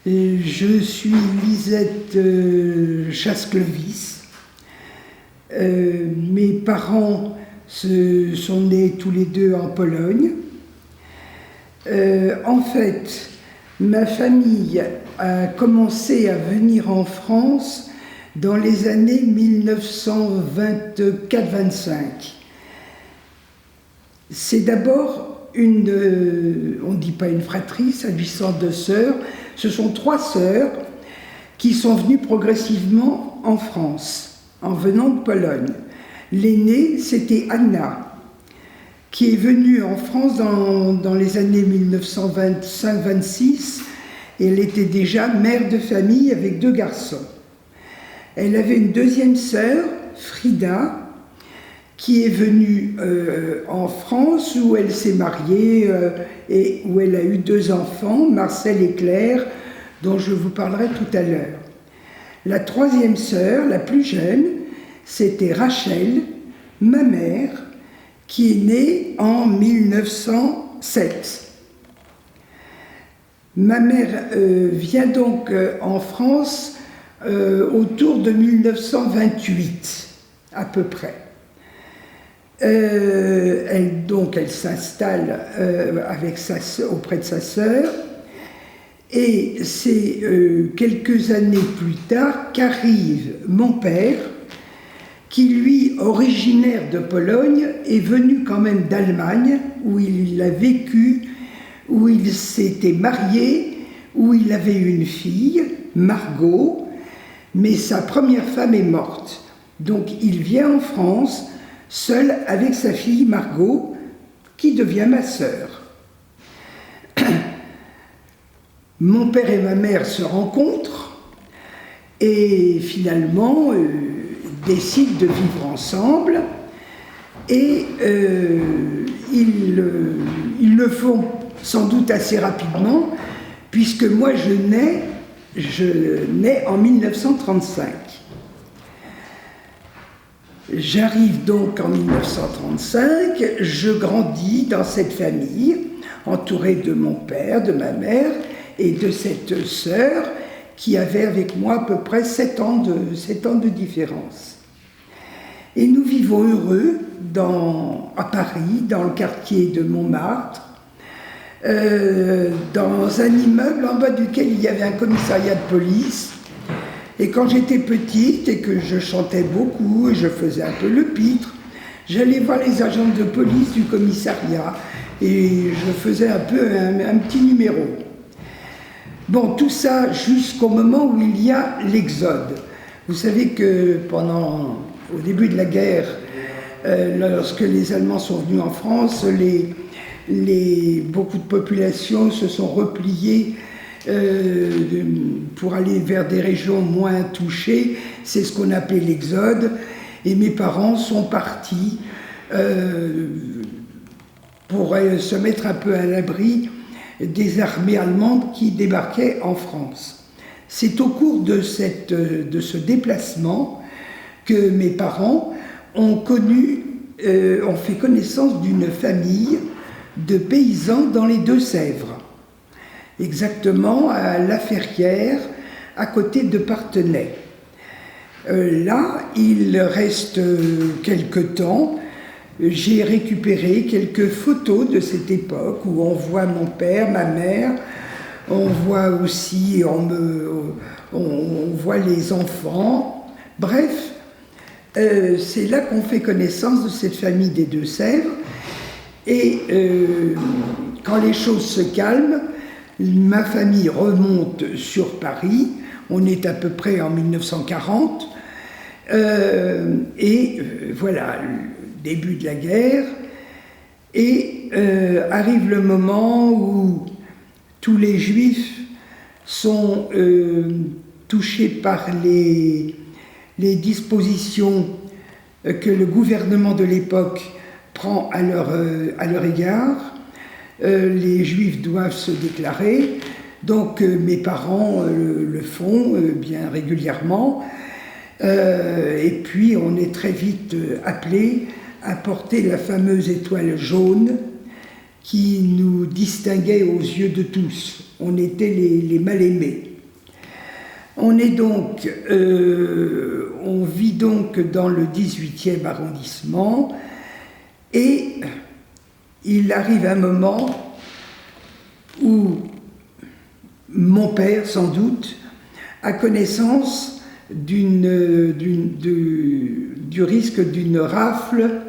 Je suis Lisette Chasse-Clovis. Mes parents sont nés tous les deux en Pologne. En fait, ma famille a commencé à venir en France dans les années 1924-25. C'est d'abord on ne dit pas une fratrie, s'agissant de sœurs, ce sont 3 sœurs qui sont venues progressivement en France, en venant de Pologne. L'aînée, c'était Anna, qui est venue en France dans les années 1925-26, et elle était déjà mère de famille avec 2 garçons. Elle avait une deuxième sœur, Frida, qui est venue en France, où elle s'est mariée et où elle a eu 2 enfants, Marcel et Claire, dont je vous parlerai tout à l'heure. La troisième sœur, la plus jeune, c'était Rachel, ma mère, qui est née en 1907. Ma mère vient donc en France autour de 1928, à peu près. Elle s'installe auprès de sa sœur, et c'est quelques années plus tard qu'arrive mon père, qui lui, originaire de Pologne, est venu quand même d'Allemagne, où il a vécu, où il s'était marié, où il avait une fille, Margot, mais sa première femme est morte. Donc il vient en France seul avec sa fille Margot, qui devient ma sœur. Mon père et ma mère se rencontrent et finalement décident de vivre ensemble, et ils le font sans doute assez rapidement, puisque moi je nais en 1935. J'arrive donc en 1935, je grandis dans cette famille, entourée de mon père, de ma mère et de cette sœur qui avait avec moi à peu près 7 ans de différence. Et nous vivons heureux à Paris, dans le quartier de Montmartre, dans un immeuble en bas duquel il y avait un commissariat de police. Et quand j'étais petite et que je chantais beaucoup et je faisais un peu le pitre, j'allais voir les agents de police du commissariat et je faisais un peu un petit numéro. Bon, tout ça jusqu'au moment où il y a l'exode. Vous savez que au début de la guerre, lorsque les Allemands sont venus en France, beaucoup de populations se sont repliées pour aller vers des régions moins touchées. C'est ce qu'on appelait l'exode, et mes parents sont partis pour se mettre un peu à l'abri des armées allemandes qui débarquaient en France. C'est au cours de ce déplacement que mes parents ont fait connaissance d'une famille de paysans dans les Deux-Sèvres, exactement à La Ferrière, à côté de Parthenay. Là, il reste quelque temps. J'ai récupéré quelques photos de cette époque où on voit mon père, ma mère, on voit aussi, on voit les enfants. Bref, c'est là qu'on fait connaissance de cette famille des Deux-Sèvres. Et quand les choses se calment, ma famille remonte sur Paris. On est à peu près en 1940. Voilà, le début de la guerre. Et arrive le moment où tous les Juifs sont touchés par les dispositions que le gouvernement de l'époque prend à leur égard. Les Juifs doivent se déclarer, donc mes parents le font bien régulièrement, et puis on est très vite appelés à porter la fameuse étoile jaune qui nous distinguait aux yeux de tous. On était les mal-aimés. On vit donc dans le 18e arrondissement et il arrive un moment où mon père, sans doute, a connaissance du risque d'une rafle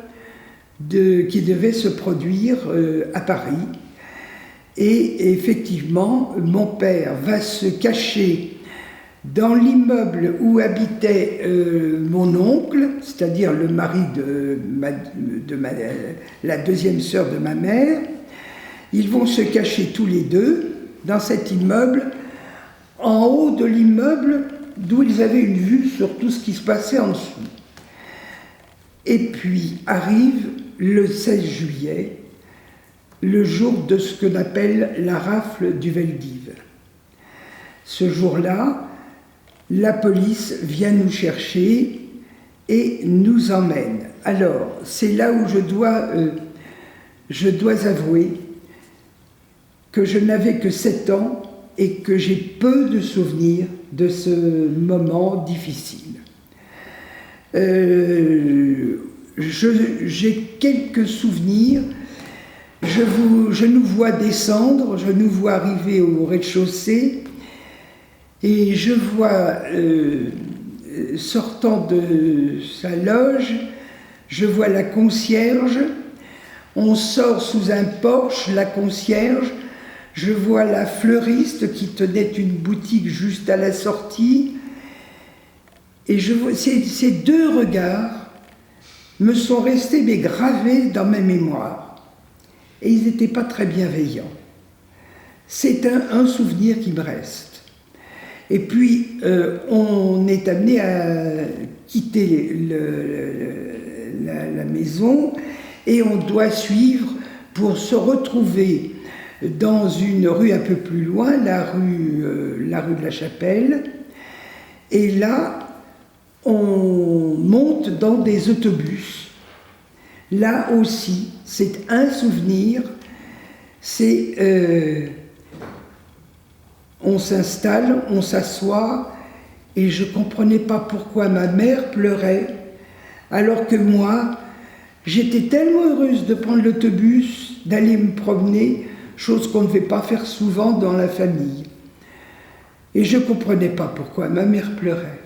qui devait se produire à Paris. Et effectivement, mon père va se cacher dans l'immeuble où habitait mon oncle, c'est-à-dire le mari de la deuxième sœur de ma mère. Ils vont se cacher tous les deux dans cet immeuble, en haut de l'immeuble d'où ils avaient une vue sur tout ce qui se passait en dessous. Et puis arrive le 16 juillet, le jour de ce qu'on appelle la rafle du Veldiv. Ce jour-là, la police vient nous chercher et nous emmène. Alors, c'est là où je dois avouer que je n'avais que 7 ans et que j'ai peu de souvenirs de ce moment difficile. J'ai quelques souvenirs. Je nous vois descendre, je nous vois arriver au rez-de-chaussée et je vois, sortant de sa loge, je vois la concierge. On sort sous un porche, la concierge. Je vois la fleuriste qui tenait une boutique juste à la sortie. Et je vois, ces deux regards me sont restés mais gravés dans ma mémoire. Et ils n'étaient pas très bienveillants. C'est un souvenir qui me reste. Et puis, on est amené à quitter la maison et on doit suivre pour se retrouver dans une rue un peu plus loin, la rue de la Chapelle. Et là, on monte dans des autobus. Là aussi, c'est un souvenir, on s'installe, on s'assoit, et je ne comprenais pas pourquoi ma mère pleurait, alors que moi, j'étais tellement heureuse de prendre l'autobus, d'aller me promener, chose qu'on ne fait pas faire souvent dans la famille. Et je ne comprenais pas pourquoi ma mère pleurait.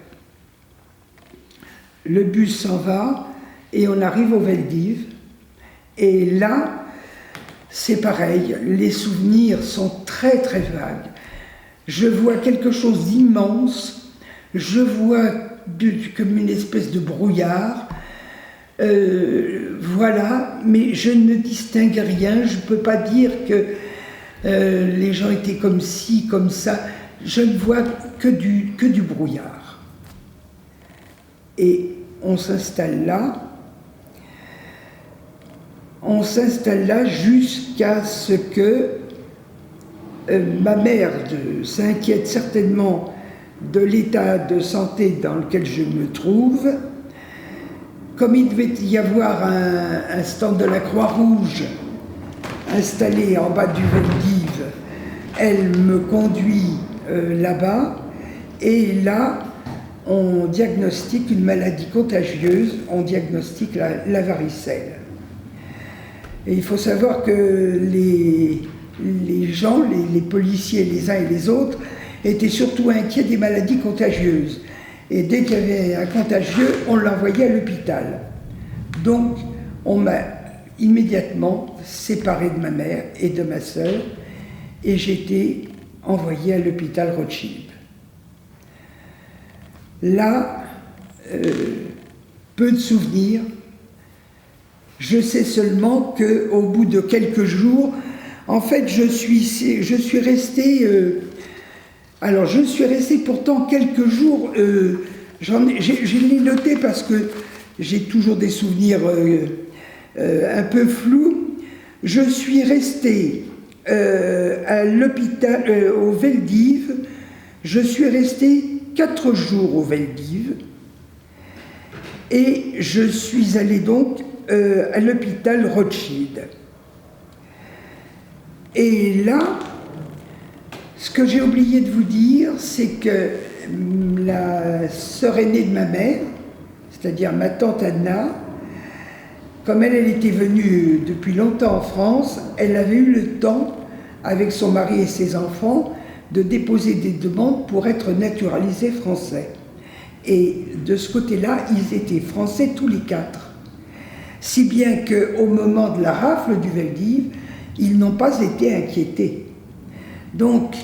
Le bus s'en va, et on arrive au Veldiv, et là, c'est pareil, les souvenirs sont très très vagues. Je vois quelque chose d'immense, je vois comme une espèce de brouillard, voilà, mais je ne distingue rien, je ne peux pas dire que les gens étaient comme ci, comme ça, je ne vois que du brouillard. Et on s'installe là jusqu'à ce que ma mère s'inquiète certainement de l'état de santé dans lequel je me trouve. Comme il devait y avoir un stand de la Croix-Rouge installé en bas du Veldiv, elle me conduit là-bas, et là, on diagnostique une maladie contagieuse, on diagnostique la varicelle. Et il faut savoir que les gens, les policiers, les uns et les autres, étaient surtout inquiets des maladies contagieuses. Et dès qu'il y avait un contagieux, on l'envoyait à l'hôpital. Donc, on m'a immédiatement séparé de ma mère et de ma sœur, et j'ai été envoyée à l'hôpital Rothschild. Là, peu de souvenirs. Je sais seulement qu'au bout de quelques jours, en fait, je suis restée. Alors, je suis restée pourtant quelques jours. Je l'ai noté parce que j'ai toujours des souvenirs un peu flous. Je suis restée à l'hôpital, au Veldiv. Je suis restée 4 jours au Veldiv. Et je suis allée donc à l'hôpital Rothschild. Et là, ce que j'ai oublié de vous dire, c'est que la sœur aînée de ma mère, c'est-à-dire ma tante Anna, comme elle était venue depuis longtemps en France, elle avait eu le temps, avec son mari et ses enfants, de déposer des demandes pour être naturalisés français. Et de ce côté-là, ils étaient français tous les quatre. Si bien qu'au moment de la rafle du Veldiv, ils n'ont pas été inquiétés. Donc,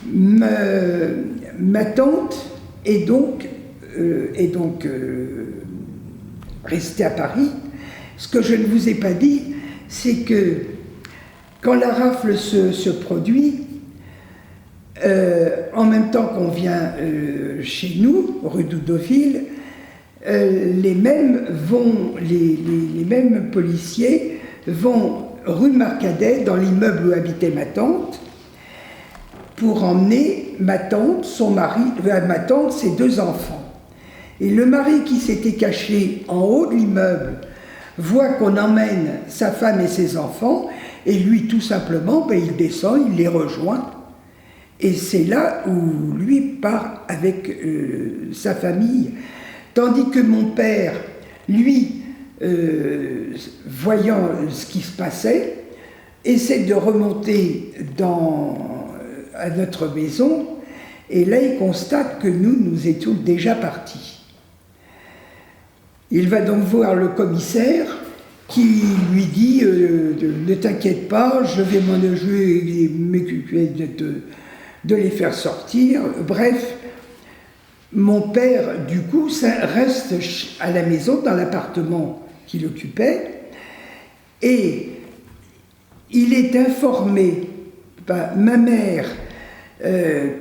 ma tante est donc restée à Paris. Ce que je ne vous ai pas dit, c'est que quand la rafle se produit, en même temps qu'on vient chez nous, rue d'Oudoville, les mêmes policiers vont rue Marcadet, dans l'immeuble où habitait ma tante, pour emmener ma tante, son mari, ma tante, ses deux enfants. Et le mari qui s'était caché en haut de l'immeuble voit qu'on emmène sa femme et ses enfants, et lui, tout simplement, il descend, il les rejoint. Et c'est là où lui part avec sa famille. Tandis que mon père, lui, voyant ce qui se passait, essaie de remonter à notre maison, et là il constate que nous étions déjà partis. Il va donc voir le commissaire qui lui dit ne t'inquiète pas, je vais m'occuper de les faire sortir. Bref, mon père, du coup, reste à la maison, dans l'appartement qu'il occupait, et il est informé par ma mère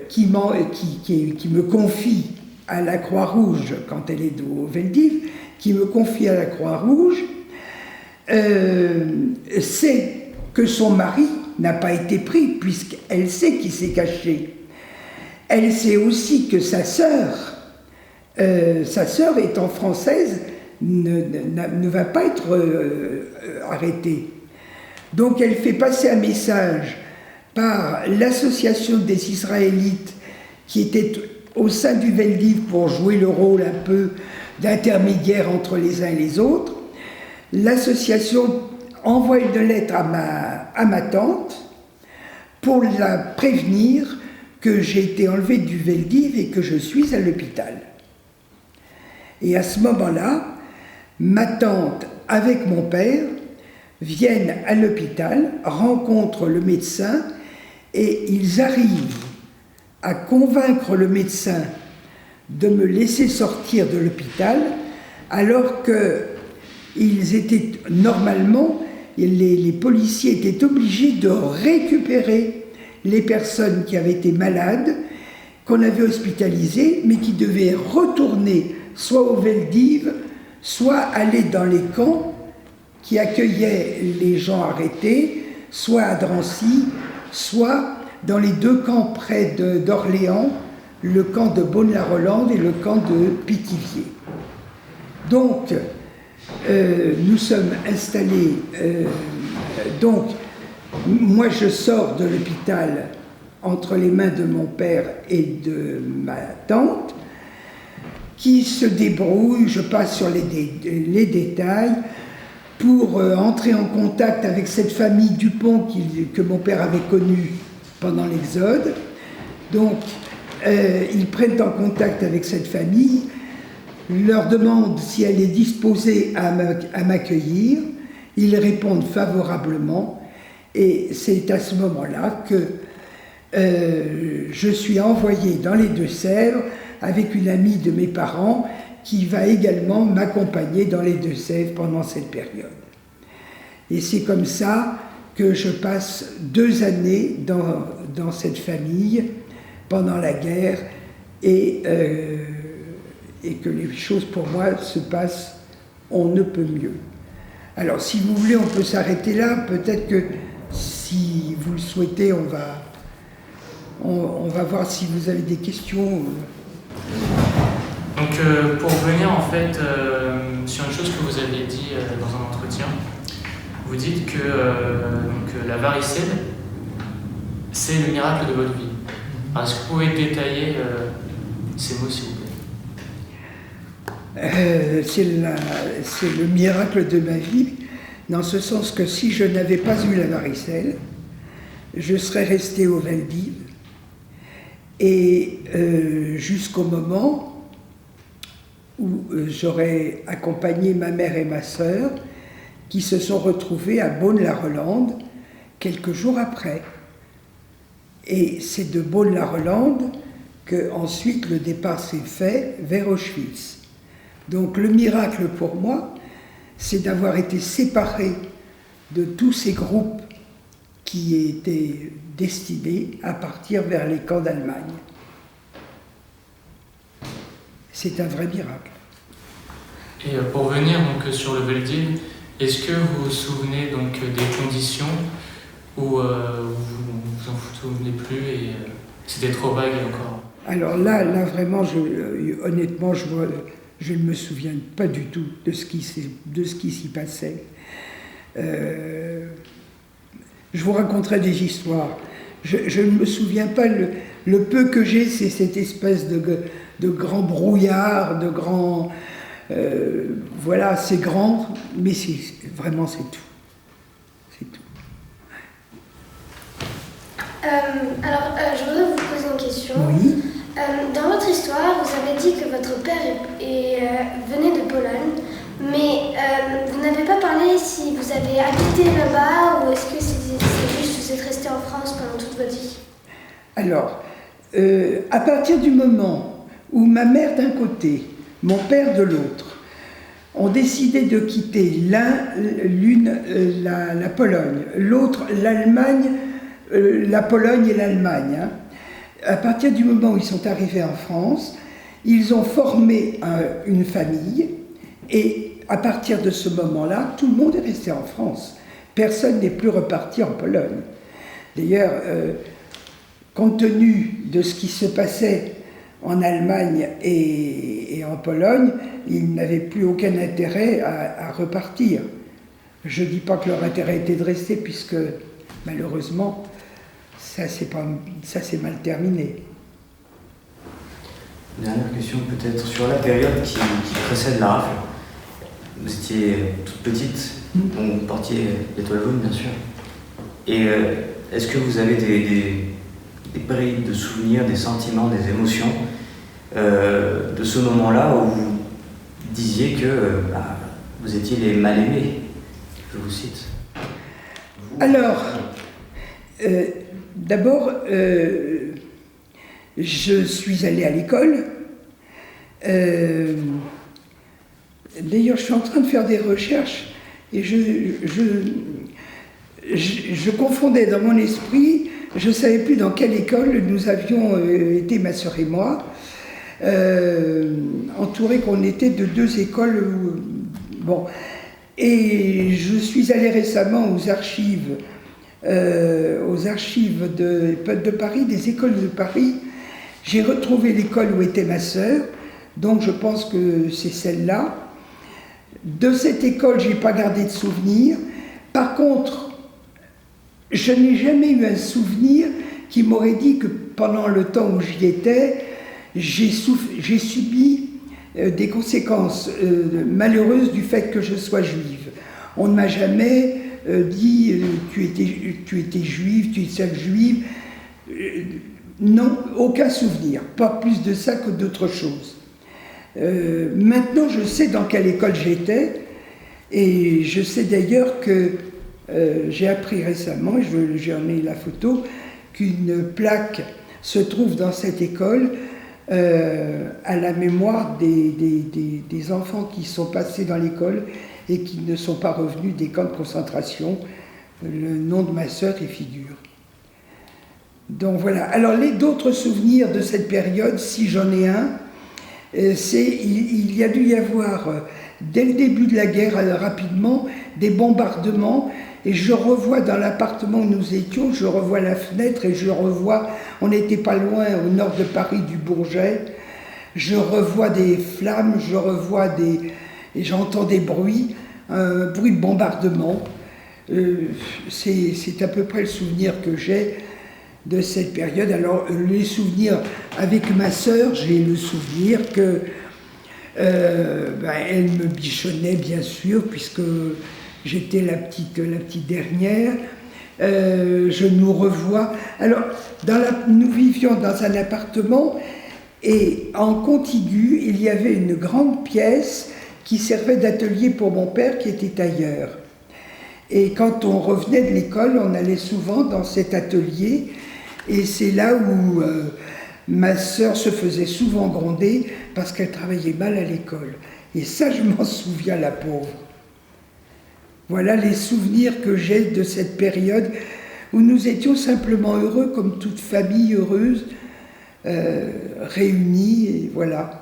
qui me confie à la Croix-Rouge, quand elle est au Veldiv, qui me confie à la Croix-Rouge, c'est que son mari n'a pas été pris, puisqu'elle sait qu'il s'est caché. Elle sait aussi que sa sœur étant française, ne va pas être arrêtée. Donc elle fait passer un message par l'association des Israélites qui était au sein du Veldiv pour jouer le rôle un peu d'intermédiaire entre les uns et les autres. L'association envoie une lettre à ma tante pour la prévenir que j'ai été enlevée du Veldiv et que je suis à l'hôpital. Et à ce moment-là, ma tante, avec mon père, viennent à l'hôpital, rencontrent le médecin et ils arrivent à convaincre le médecin de me laisser sortir de l'hôpital alors qu'ils étaient normalement, les policiers étaient obligés de récupérer les personnes qui avaient été malades, qu'on avait hospitalisées, mais qui devaient retourner soit au Veldiv, soit aller dans les camps qui accueillaient les gens arrêtés, soit à Drancy, soit dans les deux camps près d'Orléans, le camp de Beaune-la-Rolande et le camp de Pithiviers. Donc, nous sommes installés, donc moi je sors de l'hôpital entre les mains de mon père et de ma tante, qui se débrouille, je passe sur les détails, pour entrer en contact avec cette famille Dupont que mon père avait connue pendant l'Exode. Donc, ils prennent en contact avec cette famille, leur demandent si elle est disposée à m'accueillir, ils répondent favorablement, et c'est à ce moment-là que je suis envoyée dans les Deux-Sèvres avec une amie de mes parents qui va également m'accompagner dans les Deux-Sèvres pendant cette période. Et c'est comme ça que je passe 2 années dans cette famille pendant la guerre et que les choses pour moi se passent on ne peut mieux. Alors si vous voulez, on peut s'arrêter là, peut-être que si vous le souhaitez, on va voir si vous avez des questions. Donc pour revenir en fait sur une chose que vous aviez dit dans un entretien, vous dites que donc, la varicelle, c'est le miracle de votre vie. Alors, est-ce que vous pouvez détailler ces mots, s'il vous plaît. C'est le miracle de ma vie, dans ce sens que si je n'avais pas eu la varicelle, je serais restée aux Valdives, et jusqu'au moment où j'aurais accompagné ma mère et ma sœur, qui se sont retrouvées à Beaune-la-Rolande quelques jours après. Et c'est de Beaune-la-Rolande que ensuite le départ s'est fait vers Auschwitz. Donc le miracle pour moi, c'est d'avoir été séparée de tous ces groupes qui étaient destinés à partir vers les camps d'Allemagne. C'est un vrai miracle. Et pour venir donc, sur le Veldiv, est-ce que vous vous souvenez donc, des conditions où vous en souvenez plus et c'était trop vague encore? Alors là vraiment, honnêtement, je ne me souviens pas du tout de ce qui s'y passait. Je vous raconterai des histoires. Je ne me souviens pas, le peu que j'ai, c'est cette espèce de grand brouillard, de grand... voilà, c'est grand, mais vraiment c'est tout. C'est tout. Alors, je voudrais vous poser une question. Oui. Dans votre histoire, vous avez dit que votre père venait de Pologne, mais vous n'avez pas parlé si vous avez habité là-bas ou est-ce que c'est juste que vous êtes resté en France pendant toute votre vie? Alors, à partir du moment où ma mère d'un côté, mon père de l'autre, ont décidé de quitter l'une la Pologne, l'autre l'Allemagne, la Pologne et l'Allemagne, hein. À partir du moment où ils sont arrivés en France, ils ont formé une famille et à partir de ce moment-là, tout le monde est resté en France. Personne n'est plus reparti en Pologne. D'ailleurs, compte tenu de ce qui se passait en Allemagne et en Pologne, ils n'avaient plus aucun intérêt à repartir. Je ne dis pas que leur intérêt était de rester, puisque malheureusement, ça s'est mal terminé. Dernière question peut-être sur la période qui précède la rafle. Vous étiez toute petite, vous portiez l'étoile jaune bien sûr. Et est-ce que vous avez des bribes de souvenirs, des sentiments, des émotions de ce moment-là où vous disiez que vous étiez les mal-aimés? Je vous cite. Alors, d'abord, je suis allée à l'école. D'ailleurs, je suis en train de faire des recherches et je confondais dans mon esprit, je ne savais plus dans quelle école nous avions été, ma sœur et moi, entourés qu'on était de deux écoles. Bon. Et je suis allée récemment aux archives de Paris, des écoles de Paris. J'ai retrouvé l'école où était ma sœur, donc je pense que c'est celle-là. De cette école, je n'ai pas gardé de souvenir. Par contre, je n'ai jamais eu un souvenir qui m'aurait dit que pendant le temps où j'y étais, j'ai subi des conséquences malheureuses du fait que je sois juive. On ne m'a jamais dit tu étais juive, tu es seule juive. Non, aucun souvenir, pas plus de ça que d'autres choses. Maintenant, je sais dans quelle école j'étais, et je sais d'ailleurs que j'ai appris récemment, et j'en ai la photo, qu'une plaque se trouve dans cette école à la mémoire des enfants qui sont passés dans l'école et qui ne sont pas revenus des camps de concentration. Le nom de ma sœur y figure. Donc voilà. Alors d'autres souvenirs de cette période, si j'en ai un, il y a dû y avoir, dès le début de la guerre, rapidement, des bombardements, et je revois dans l'appartement où nous étions, je revois la fenêtre et je revois, on n'était pas loin au nord de Paris, du Bourget, je revois des flammes, et j'entends des bruits, un bruit de bombardement. C'est à peu près le souvenir que j'ai. de cette période. Alors, les souvenirs avec ma sœur, j'ai le souvenir que elle me bichonnait, bien sûr, puisque j'étais la petite dernière. Je nous revois. Alors, nous vivions dans un appartement et en contigu, il y avait une grande pièce qui servait d'atelier pour mon père qui était ailleurs. Et quand on revenait de l'école, on allait souvent dans cet atelier et c'est là où ma sœur se faisait souvent gronder parce qu'elle travaillait mal à l'école. Et ça, je m'en souviens, la pauvre. Voilà les souvenirs que j'ai de cette période où nous étions simplement heureux, comme toute famille heureuse, réunie, et voilà.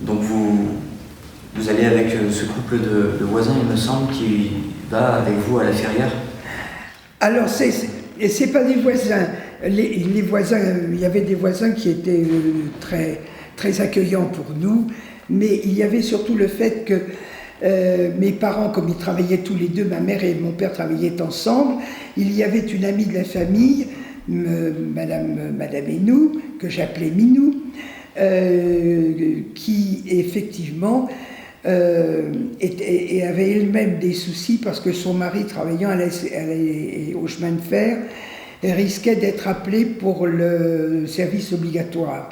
Donc vous allez avec ce couple de voisins, il me semble, qui va avec vous à la Ferrière? Alors, c'est pas des voisins. Les voisins, il y avait des voisins qui étaient très, très accueillants pour nous, mais il y avait surtout le fait que mes parents, comme ils travaillaient tous les deux, ma mère et mon père travaillaient ensemble, il y avait une amie de la famille, Madame Hénou, que j'appelais Minou, qui effectivement et avait elle-même des soucis parce que son mari, travaillant au chemin de fer, risquait d'être appelé pour le service obligatoire.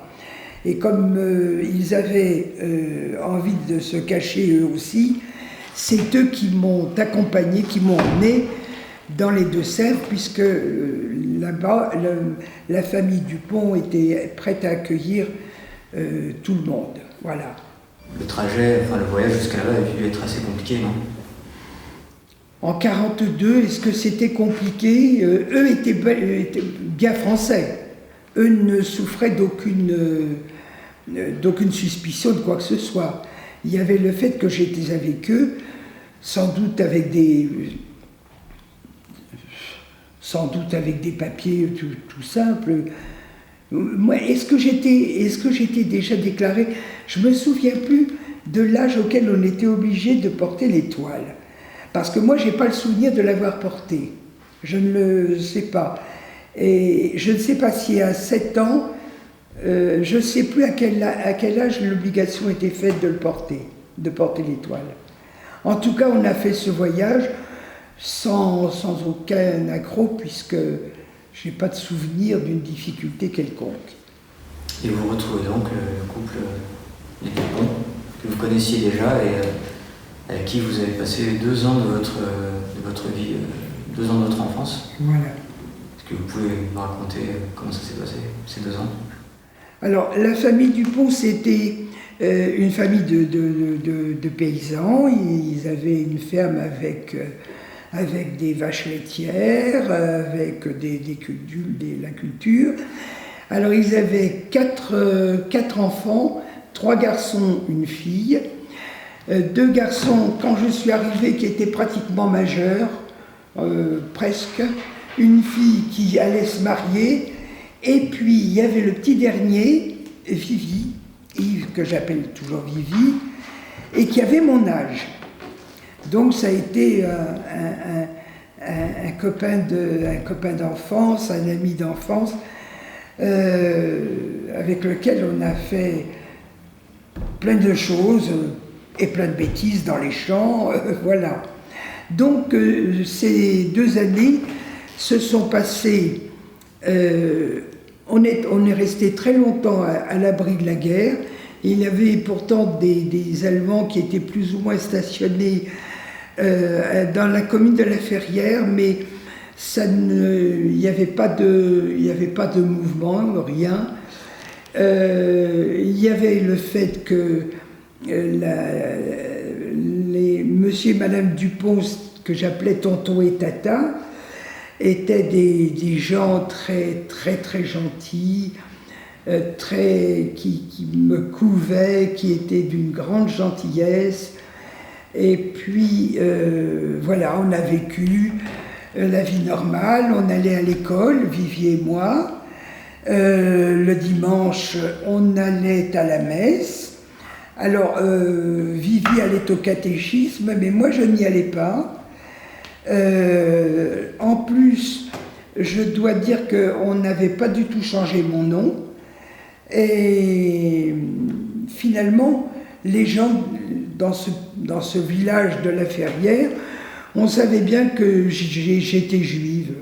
Et comme ils avaient envie de se cacher eux aussi, c'est eux qui m'ont accompagné, qui m'ont emmené dans les Deux-Sèvres, puisque là-bas, la famille Dupont était prête à accueillir tout le monde. Voilà. Le trajet, enfin le voyage jusqu'à là-bas a dû être assez compliqué, non? En 1942, est-ce que c'était compliqué? Eux étaient bien français. Eux ne souffraient d'aucune suspicion de quoi que ce soit. Il y avait le fait que j'étais avec eux, sans doute avec des papiers tout simples. Moi, est-ce que j'étais déjà déclarée? Je me souviens plus de l'âge auquel on était obligé de porter l'étoile. Parce que moi, j'ai pas le souvenir de l'avoir portée. Je ne le sais pas. Et je ne sais pas si à 7 ans, je ne sais plus à quel âge l'obligation était faite de porter l'étoile. En tout cas, on a fait ce voyage sans aucun accroc, puisque je n'ai pas de souvenir d'une difficulté quelconque. Et vous retrouvez donc le couple des Dupont, que vous connaissiez déjà et avec qui vous avez passé 2 ans de votre vie, 2 ans de votre enfance. Voilà. Est-ce que vous pouvez me raconter comment ça s'est passé, ces 2 ans? Alors, la famille Dupont, c'était une famille de paysans. Ils avaient une ferme avec des vaches laitières, avec la culture. Alors, ils avaient 4 enfants, 3 garçons, une fille. 2 garçons, quand je suis arrivée, qui étaient pratiquement majeurs, presque. Une fille qui allait se marier. Et puis, il y avait le petit dernier, Yves, que j'appelle toujours Vivi, et qui avait mon âge. Donc, ça a été un copain d'enfance, un ami d'enfance, avec lequel on a fait plein de choses et plein de bêtises dans les champs, voilà. Donc, ces 2 années se sont passées. On est resté très longtemps à l'abri de la guerre. Il y avait pourtant des Allemands qui étaient plus ou moins stationnés dans la commune de la Ferrière, mais il n'y avait pas de mouvement, rien. Il y avait le fait que monsieur et madame Dupont, que j'appelais tonton et tata, étaient des gens très, très, très gentils, qui me couvaient, qui étaient d'une grande gentillesse. Et puis, voilà, on a vécu la vie normale, on allait à l'école, Vivi et moi. Le dimanche, on allait à la messe. Alors, Vivi allait au catéchisme, mais moi, je n'y allais pas. En plus, je dois dire qu'on n'avait pas du tout changé mon nom. Et finalement, les gens dans ce village de la Ferrière, on savait bien que j'étais juive.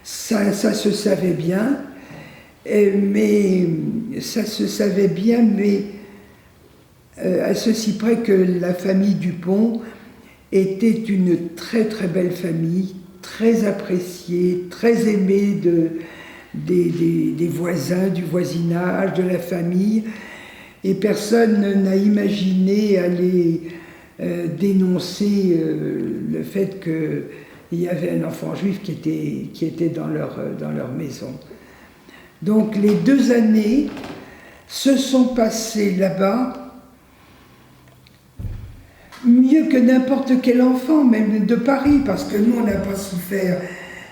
Ça se savait bien. Mais ça se savait bien, mais à ceci près que la famille Dupont était une très très belle famille, très appréciée, très aimée des voisins, du voisinage, de la famille, et personne n'a imaginé aller dénoncer le fait qu'il y avait un enfant juif qui était dans leur maison. Donc les 2 années se sont passées là-bas mieux que n'importe quel enfant, même de Paris, parce que nous, on n'a pas souffert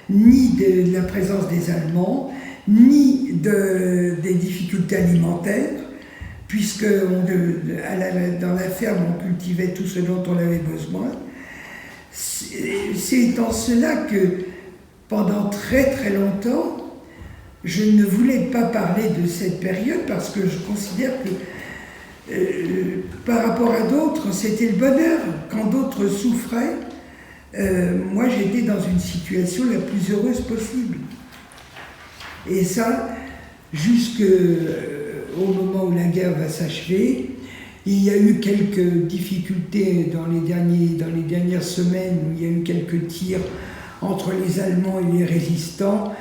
ni de la présence des Allemands, ni des difficultés alimentaires, puisque dans la ferme, on cultivait tout ce dont on avait besoin. C'est en cela que, pendant très très longtemps, je ne voulais pas parler de cette période, parce que je considère que par rapport à d'autres, c'était le bonheur. Quand d'autres souffraient, moi j'étais dans une situation la plus heureuse possible. Et ça, jusqu'au moment où la guerre va s'achever, il y a eu quelques difficultés dans les dernières semaines, où il y a eu quelques tirs entre les Allemands et les résistants.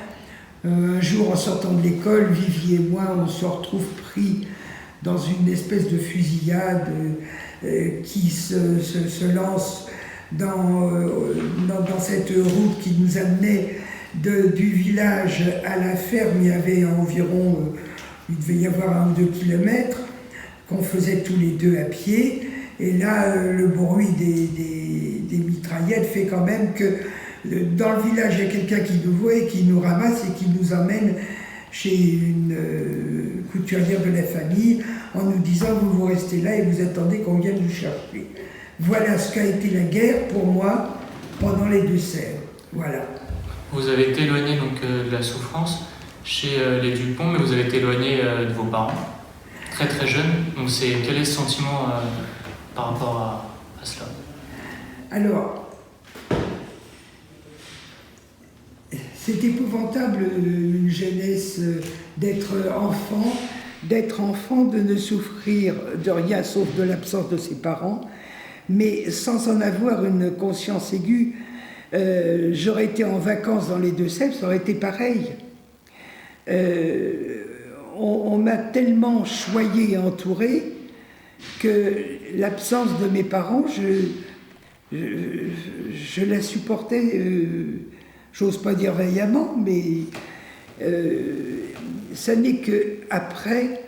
Un jour, en sortant de l'école, Vivi et moi, on se retrouve pris dans une espèce de fusillade qui se lance dans cette route qui nous amenait du village à la ferme. Il y avait environ, il devait y avoir 1 ou 2 kilomètres, qu'on faisait tous les deux à pied. Et là, le bruit des mitraillettes fait quand même que dans le village, il y a quelqu'un qui nous voit et qui nous ramasse et qui nous emmène chez une couturière de la famille en nous disant « vous restez là et vous attendez qu'on vienne vous chercher ». Voilà ce qu'a été la guerre pour moi pendant les Deux-Sèvres. Voilà. Vous avez été éloigné donc, de la souffrance chez les Dupont, mais vous avez été éloigné de vos parents, très très jeune. Donc quel est le sentiment par rapport à cela? Alors, c'est épouvantable, une jeunesse, d'être enfant, de ne souffrir de rien sauf de l'absence de ses parents, mais sans en avoir une conscience aiguë. J'aurais été en vacances dans les Deux-Sèvres, ça aurait été pareil. On m'a tellement choyée et entourée que l'absence de mes parents, je la supportais, j'ose pas dire vaillamment, mais ça n'est qu'après,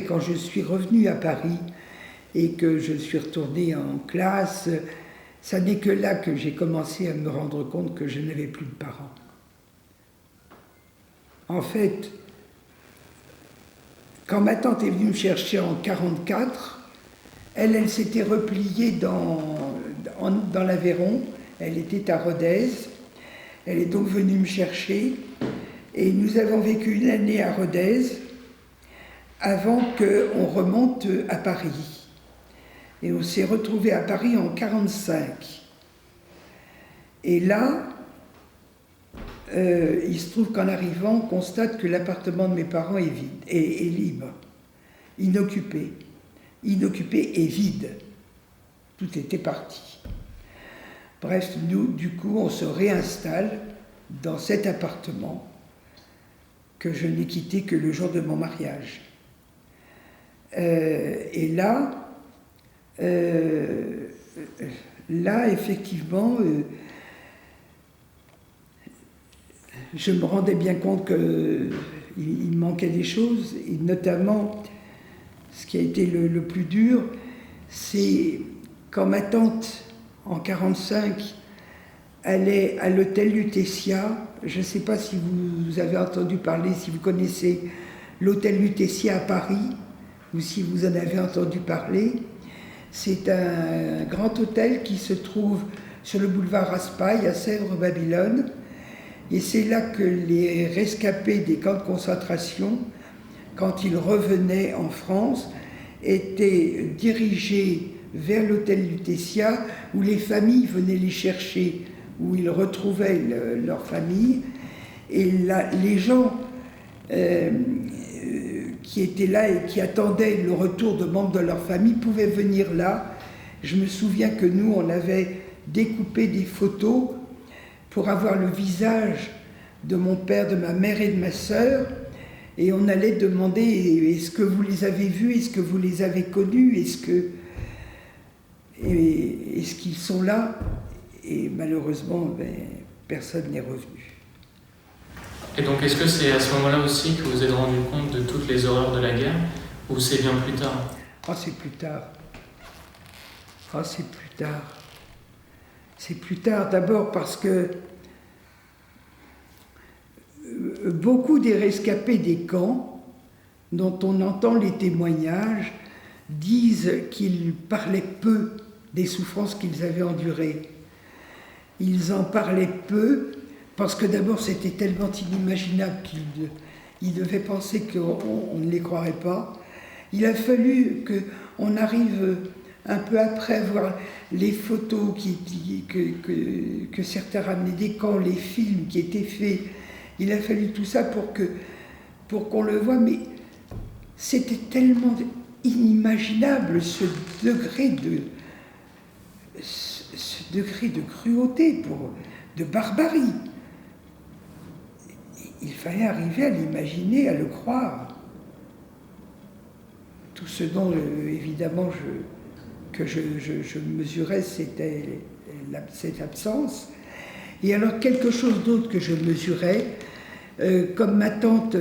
quand je suis revenue à Paris et que je suis retournée en classe, ça n'est que là que j'ai commencé à me rendre compte que je n'avais plus de parents. En fait, quand ma tante est venue me chercher en 1944, elle s'était repliée dans l'Aveyron, elle était à Rodez, elle est donc venue me chercher, et nous avons vécu 1 année à Rodez avant qu'on remonte à Paris. Et on s'est retrouvés à Paris en 1945. Et là, il se trouve qu'en arrivant, on constate que l'appartement de mes parents est vide, est libre, inoccupé et vide. Tout était parti. Bref, nous, du coup, on se réinstalle dans cet appartement que je n'ai quitté que le jour de mon mariage. Et là, effectivement, je me rendais bien compte qu'il manquait des choses, et notamment, ce qui a été le plus dur, c'est quand ma tante, en 1945, allait à l'hôtel Lutetia. Je ne sais pas si vous avez entendu parler, si vous connaissez l'hôtel Lutetia à Paris, ou si vous en avez entendu parler. C'est un grand hôtel qui se trouve sur le boulevard Raspail, à Sèvres-Babylone, Et c'est là que les rescapés des camps de concentration, quand ils revenaient en France, étaient dirigés vers l'hôtel Lutetia, où les familles venaient les chercher, où ils retrouvaient leur famille. Et là, les gens qui étaient là et qui attendaient le retour de membres de leur famille pouvaient venir là. Je me souviens que nous, on avait découpé des photos pour avoir le visage de mon père, de ma mère et de ma sœur, et on allait demander « Est-ce que vous les avez vus? Est-ce que vous les avez connus? Est-ce qu'ils sont là ?» Et malheureusement, personne n'est revenu. Et donc, est-ce que c'est à ce moment-là aussi que vous vous êtes rendu compte de toutes les horreurs de la guerre, ou c'est bien plus tard? Oh, c'est plus tard. Oh, c'est plus tard. C'est plus tard, d'abord parce que beaucoup des rescapés des camps, dont on entend les témoignages, disent qu'ils parlaient peu des souffrances qu'ils avaient endurées. Ils en parlaient peu parce que d'abord c'était tellement inimaginable qu'ils devaient penser qu'on ne les croirait pas. Il a fallu qu'on arrive un peu après à voir les photos que certains ramenaient des camps, les films qui étaient faits. Il a fallu tout ça pour qu'on le voie, mais c'était tellement inimaginable ce degré de cruauté, de barbarie. Il fallait arriver à l'imaginer, à le croire. Tout ce dont, évidemment, que je mesurais, c'était cette absence. Et alors, quelque chose d'autre que je mesurais, comme ma tante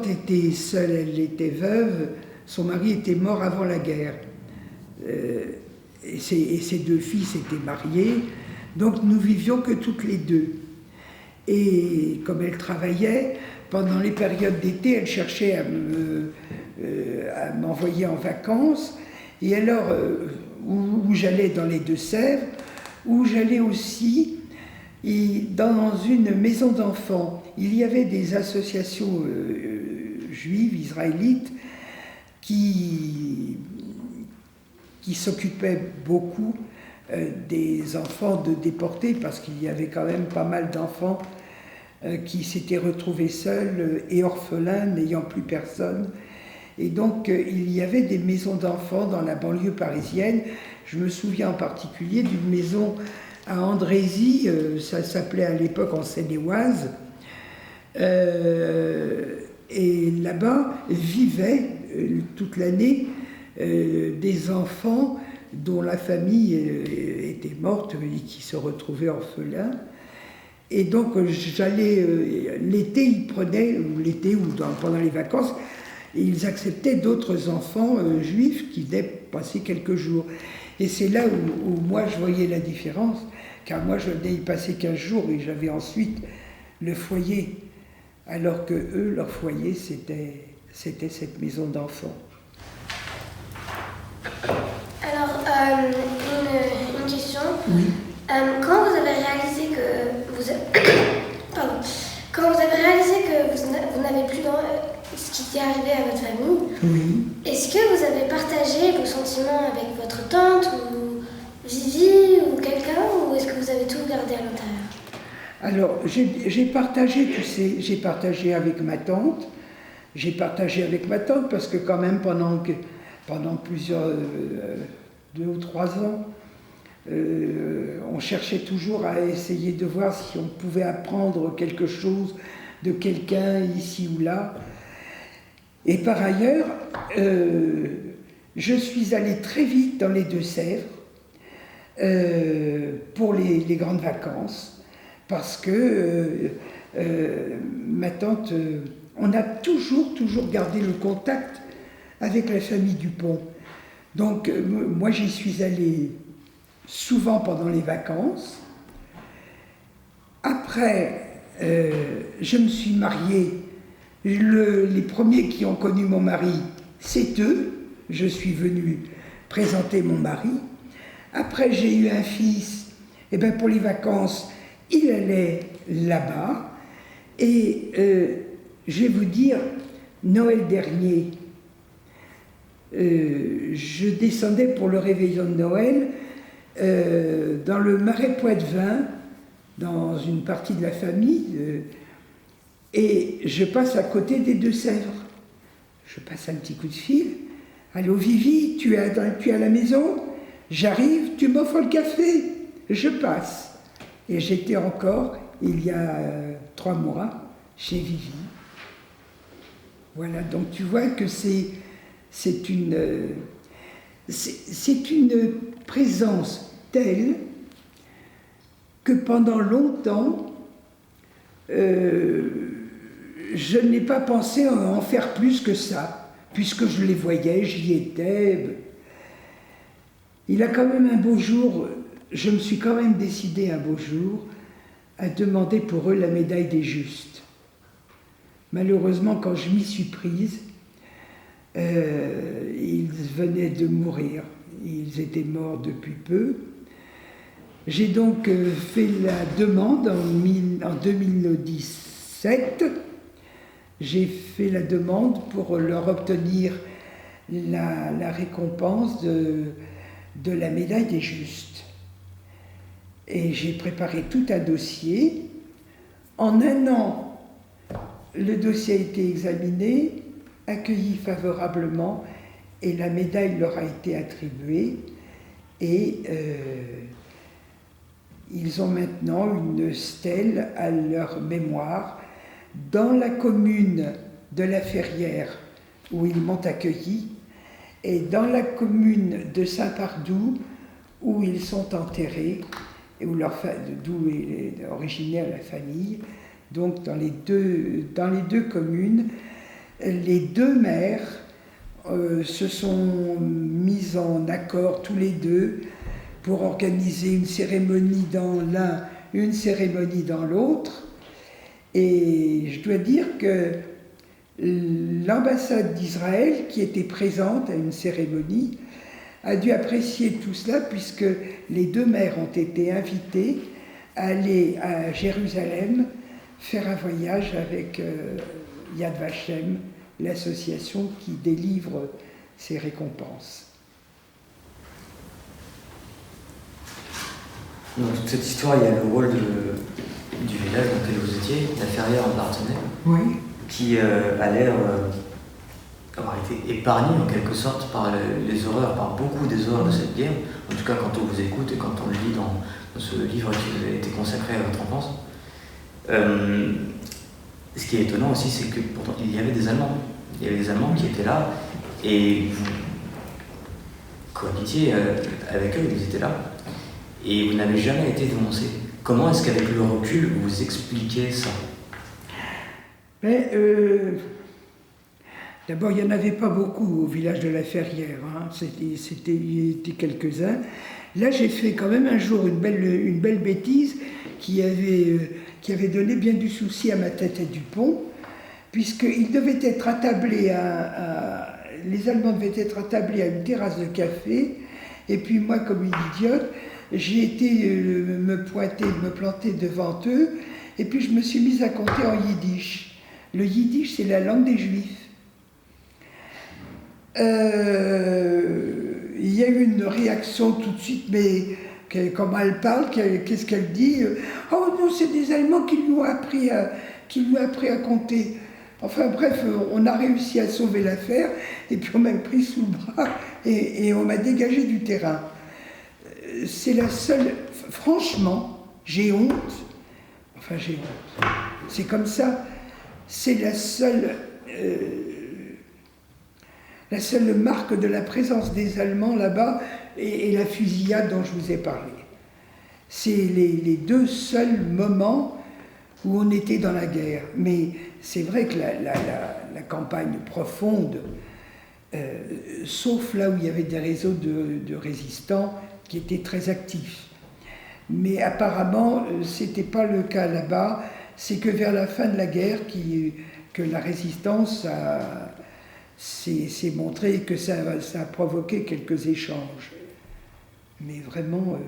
était seule, elle était veuve, son mari était mort avant la guerre. Et ses deux fils étaient mariés, donc nous vivions que toutes les deux. Et comme elle travaillait, pendant les périodes d'été, elle cherchait à m'envoyer en vacances. Et alors, où j'allais dans les Deux-Sèvres, où j'allais aussi dans une maison d'enfants. Il y avait des associations juives, israélites, qui s'occupaient beaucoup des enfants de déportés, parce qu'il y avait quand même pas mal d'enfants qui s'étaient retrouvés seuls et orphelins, n'ayant plus personne. Et donc, il y avait des maisons d'enfants dans la banlieue parisienne. Je me souviens en particulier d'une maison à Andrézy, ça s'appelait à l'époque en Seine-et-Oise. Et là-bas vivaient toute l'année des enfants dont la famille était morte et qui se retrouvaient orphelins. Et donc, j'allais, l'été, ils prenaient, ou l'été ou pendant les vacances, et ils acceptaient d'autres enfants juifs qui venaient passer quelques jours. Et c'est là où moi je voyais la différence, car moi je venais y passer 15 jours et j'avais ensuite le foyer, alors que eux, leur foyer, c'était cette maison d'enfants. Alors, une question. Oui. Quand vous avez réalisé que Quand vous avez réalisé que vous n'avez plus ce qui est arrivé à votre famille, Oui. est-ce que vous avez partagé vos sentiments avec votre tante ou Vivi ou quelqu'un, ou est-ce que vous avez tout gardé à l'intérieur? Alors, j'ai partagé, tu sais, j'ai partagé avec ma tante. J'ai partagé avec ma tante parce que quand même pendant plusieurs 2 ou 3 ans, on cherchait toujours à essayer de voir si on pouvait apprendre quelque chose de quelqu'un ici ou là. Et par ailleurs, je suis allée très vite dans les Deux-Sèvres pour les grandes vacances, parce que ma tante, on a toujours gardé le contact avec la famille Dupont. Donc moi j'y suis allée souvent pendant les vacances. Après, je me suis mariée. Les premiers qui ont connu mon mari, c'est eux. Je suis venue présenter mon mari. Après, j'ai eu un fils. Et bien pour les vacances, il allait là-bas. Et je vais vous dire, Noël dernier, je descendais pour le réveillon de Noël dans le Marais Poitevin, dans une partie de la famille, et je passe à côté des Deux-Sèvres. Je passe un petit coup de fil. Allô Vivi, tu es à la maison? J'arrive, tu m'offres le café? Je passe. Et j'étais encore, il y a 3 mois, chez Vivi. Voilà, donc tu vois que c'est une présence telle que pendant longtemps, je n'ai pas pensé à en faire plus que ça, puisque je les voyais, j'y étais. Il a quand même un beau jour, je me suis quand même décidé un beau jour à demander pour eux la médaille des justes. Malheureusement, quand je m'y suis prise, ils venaient de mourir, ils étaient morts depuis peu. J'ai donc fait la demande en 2017. J'ai fait la demande pour leur obtenir la récompense de la médaille des justes. Et j'ai préparé tout un dossier. En un an, le dossier a été examiné, accueilli favorablement, et la médaille leur a été attribuée. Et ils ont maintenant une stèle à leur mémoire dans la commune de La Ferrière, où ils m'ont accueilli, et dans la commune de Saint-Pardoux, où ils sont enterrés, et d'où est originaire la famille. Donc dans les deux communes, les 2 maires se sont mis en accord tous les deux pour organiser une cérémonie dans l'un, une cérémonie dans l'autre. Et je dois dire que l'ambassade d'Israël, qui était présente à une cérémonie, a dû apprécier tout cela, puisque les 2 maires ont été invités à aller à Jérusalem faire un voyage avec Yad Vashem, l'association qui délivre ces récompenses. Dans toute cette histoire, il y a le rôle du village dans lequel vous étiez, La Ferrière en Parthenay, Oui. qui a l'air avoir été épargné en quelque sorte par les horreurs, par beaucoup des horreurs de cette guerre. En tout cas, quand on vous écoute et quand on le lit dans ce livre qui a été consacré à votre enfance. Ce qui est étonnant aussi, c'est que pourtant il y avait des Allemands. Il y avait des Allemands qui étaient là et vous cohabitiez avec eux, ils étaient là. Et vous n'avez jamais été dénoncé. Comment est-ce qu'avec le recul, vous expliquez ça? D'abord, il n'y en avait pas beaucoup au village de La Ferrière, hein. Il était quelques-uns. Là, j'ai fait quand même un jour une belle bêtise qui avait donné bien du souci à ma tête et du pont, puisqu'ils devaient être attablés les Allemands devaient être attablés à une terrasse de café, et puis moi, comme une idiote, j'ai été me planter devant eux, et puis je me suis mise à compter en yiddish. Le yiddish, c'est la langue des Juifs. Il y a eu une réaction tout de suite, mais comment elle parle, qu'est-ce qu'elle dit? Oh non, c'est des Allemands qui lui ont appris à compter. Enfin bref, on a réussi à sauver l'affaire, et puis on m'a pris sous le bras, et on m'a dégagé du terrain. C'est la seule... Franchement, j'ai honte. Enfin, j'ai honte. C'est comme ça. C'est la seule marque de la présence des Allemands là-bas et la fusillade dont je vous ai parlé. C'est les 2 seuls moments où on était dans la guerre. Mais c'est vrai que la campagne profonde, sauf là où il y avait des réseaux de résistants qui étaient très actifs. Mais apparemment, ce n'était pas le cas là-bas. C'est que vers la fin de la guerre que la résistance s'est montrée et que ça a provoqué quelques échanges. Mais vraiment,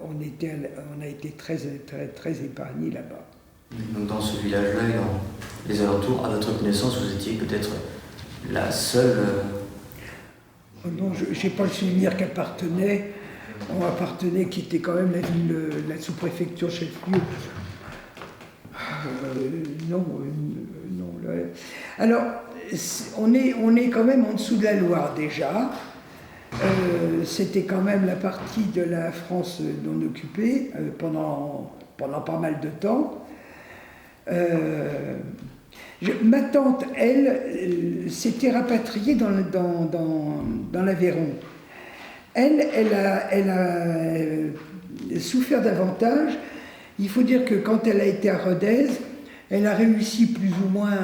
on a été très, très, très épargnés là-bas. Donc dans ce village-là et dans les alentours, à votre connaissance, vous étiez peut-être la seule... Oh non, je n'ai pas le souvenir qu'appartenait, qui était quand même la sous-préfecture chef-lieu. Non. Là. Alors, on est quand même en dessous de la Loire déjà. C'était quand même la partie de la France non occupée pendant pas mal de temps. Ma tante, elle, s'était rapatriée dans l'Aveyron. Elle a souffert davantage. Il faut dire que quand elle a été à Rodez, elle a réussi plus ou moins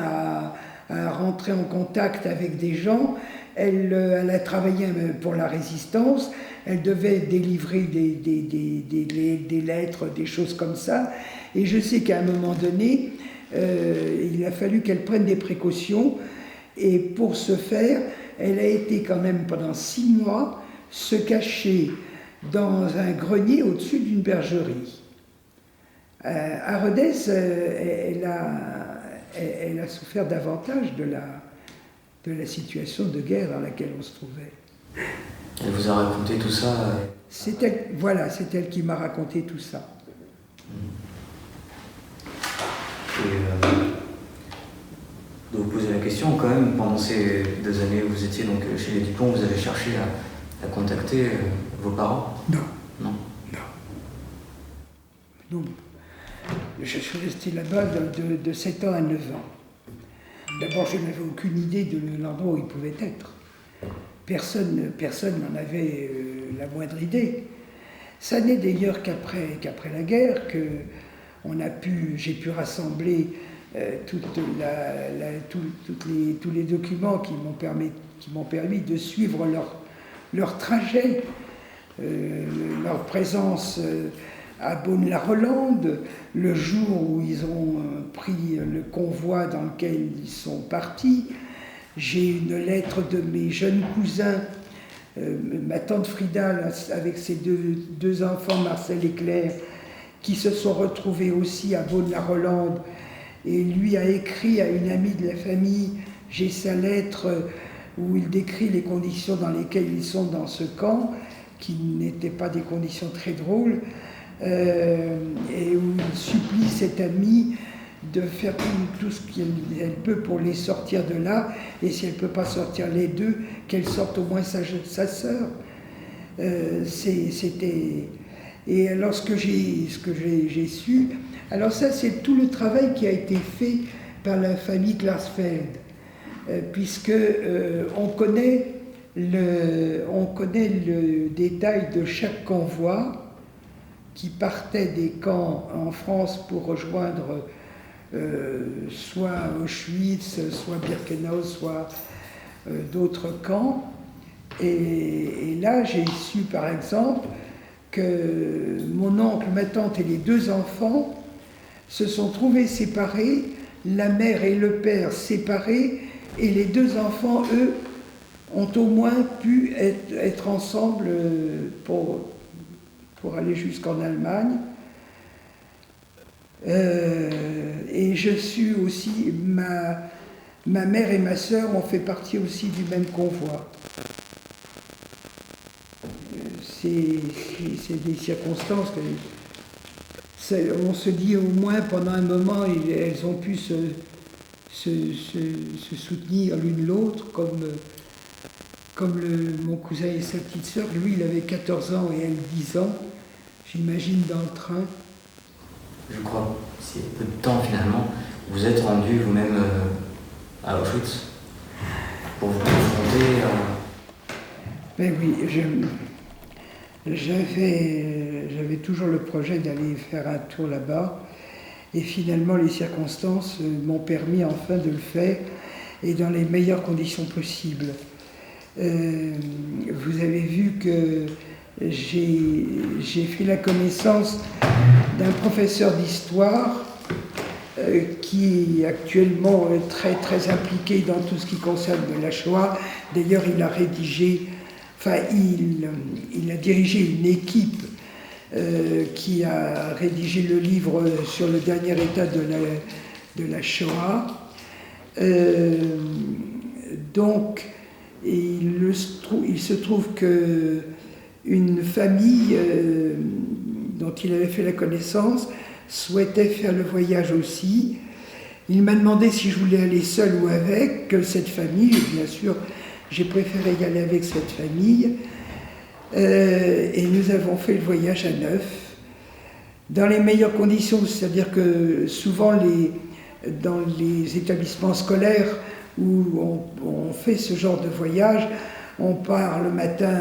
à rentrer en contact avec des gens. Elle a travaillé pour la résistance. Elle devait délivrer des lettres, des choses comme ça. Et je sais qu'à un moment donné, il a fallu qu'elle prenne des précautions. Et pour ce faire, elle a été quand même pendant 6 mois se cacher dans un grenier au-dessus d'une bergerie. À Rodez, elle a souffert davantage de la situation de guerre dans laquelle on se trouvait. Elle vous a raconté tout ça C'est elle qui m'a raconté tout ça. Et de vous poser la question, quand même, pendant ces 2 années où vous étiez donc chez les Dupont, vous avez cherché à contacter vos parents? Non. Non. Non. Je suis resté là-bas de 7 ans à 9 ans. D'abord, je n'avais aucune idée de l'endroit où il pouvait être. Personne n'en avait la moindre idée. Ça n'est d'ailleurs qu'après la guerre que j'ai pu rassembler tous les documents qui m'ont permis de suivre leur trajet, leur présence à Beaune-la-Rolande, le jour où ils ont pris le convoi dans lequel ils sont partis. J'ai une lettre de mes jeunes cousins, ma tante Frida avec ses deux enfants, Marcel et Claire, qui se sont retrouvés aussi à Beaune-la-Rolande. Et lui a écrit à une amie de la famille, j'ai sa lettre où il décrit les conditions dans lesquelles ils sont dans ce camp, qui n'étaient pas des conditions très drôles, et où il supplie cette amie de faire tout ce qu'elle peut pour les sortir de là, et si elle ne peut pas sortir les deux, qu'elle sorte au moins sa sœur. Et alors ce que j'ai su, alors ça c'est tout le travail qui a été fait par la famille Klarsfeld, puisque on connaît le détail de chaque convoi qui partait des camps en France pour rejoindre soit Auschwitz, soit Birkenau, soit d'autres camps. Et là, j'ai su par exemple que mon oncle, ma tante et les 2 enfants se sont trouvés séparés, la mère et le père séparés, et les 2 enfants, eux, ont au moins pu être ensemble pour aller jusqu'en Allemagne. Et je suis aussi, ma mère et ma sœur ont fait partie aussi du même convoi. C'est des circonstances on se dit au moins pendant un moment elles ont pu se soutenir l'une l'autre, comme mon cousin et sa petite sœur. Lui il avait 14 ans et elle 10 ans, j'imagine, dans le train. Je crois, c'est peu de temps finalement, vous êtes rendu vous-même à Auschwitz pour vous confronter à... Ben oui, j'avais toujours le projet d'aller faire un tour là-bas, et finalement les circonstances m'ont permis enfin de le faire, et dans les meilleures conditions possibles. Vous avez vu que j'ai fait la connaissance d'un professeur d'histoire qui est actuellement très, très impliqué dans tout ce qui concerne la Shoah. D'ailleurs, il a dirigé une équipe qui a rédigé le livre sur le dernier état de la Shoah. Donc, il se trouve qu'une famille dont il avait fait la connaissance souhaitait faire le voyage aussi. Il m'a demandé si je voulais aller seul ou avec cette famille. Et bien sûr, j'ai préféré y aller avec cette famille. Et nous avons fait le voyage à 9, dans les meilleures conditions, c'est-à-dire que souvent dans les établissements scolaires où on fait ce genre de voyage, on part le matin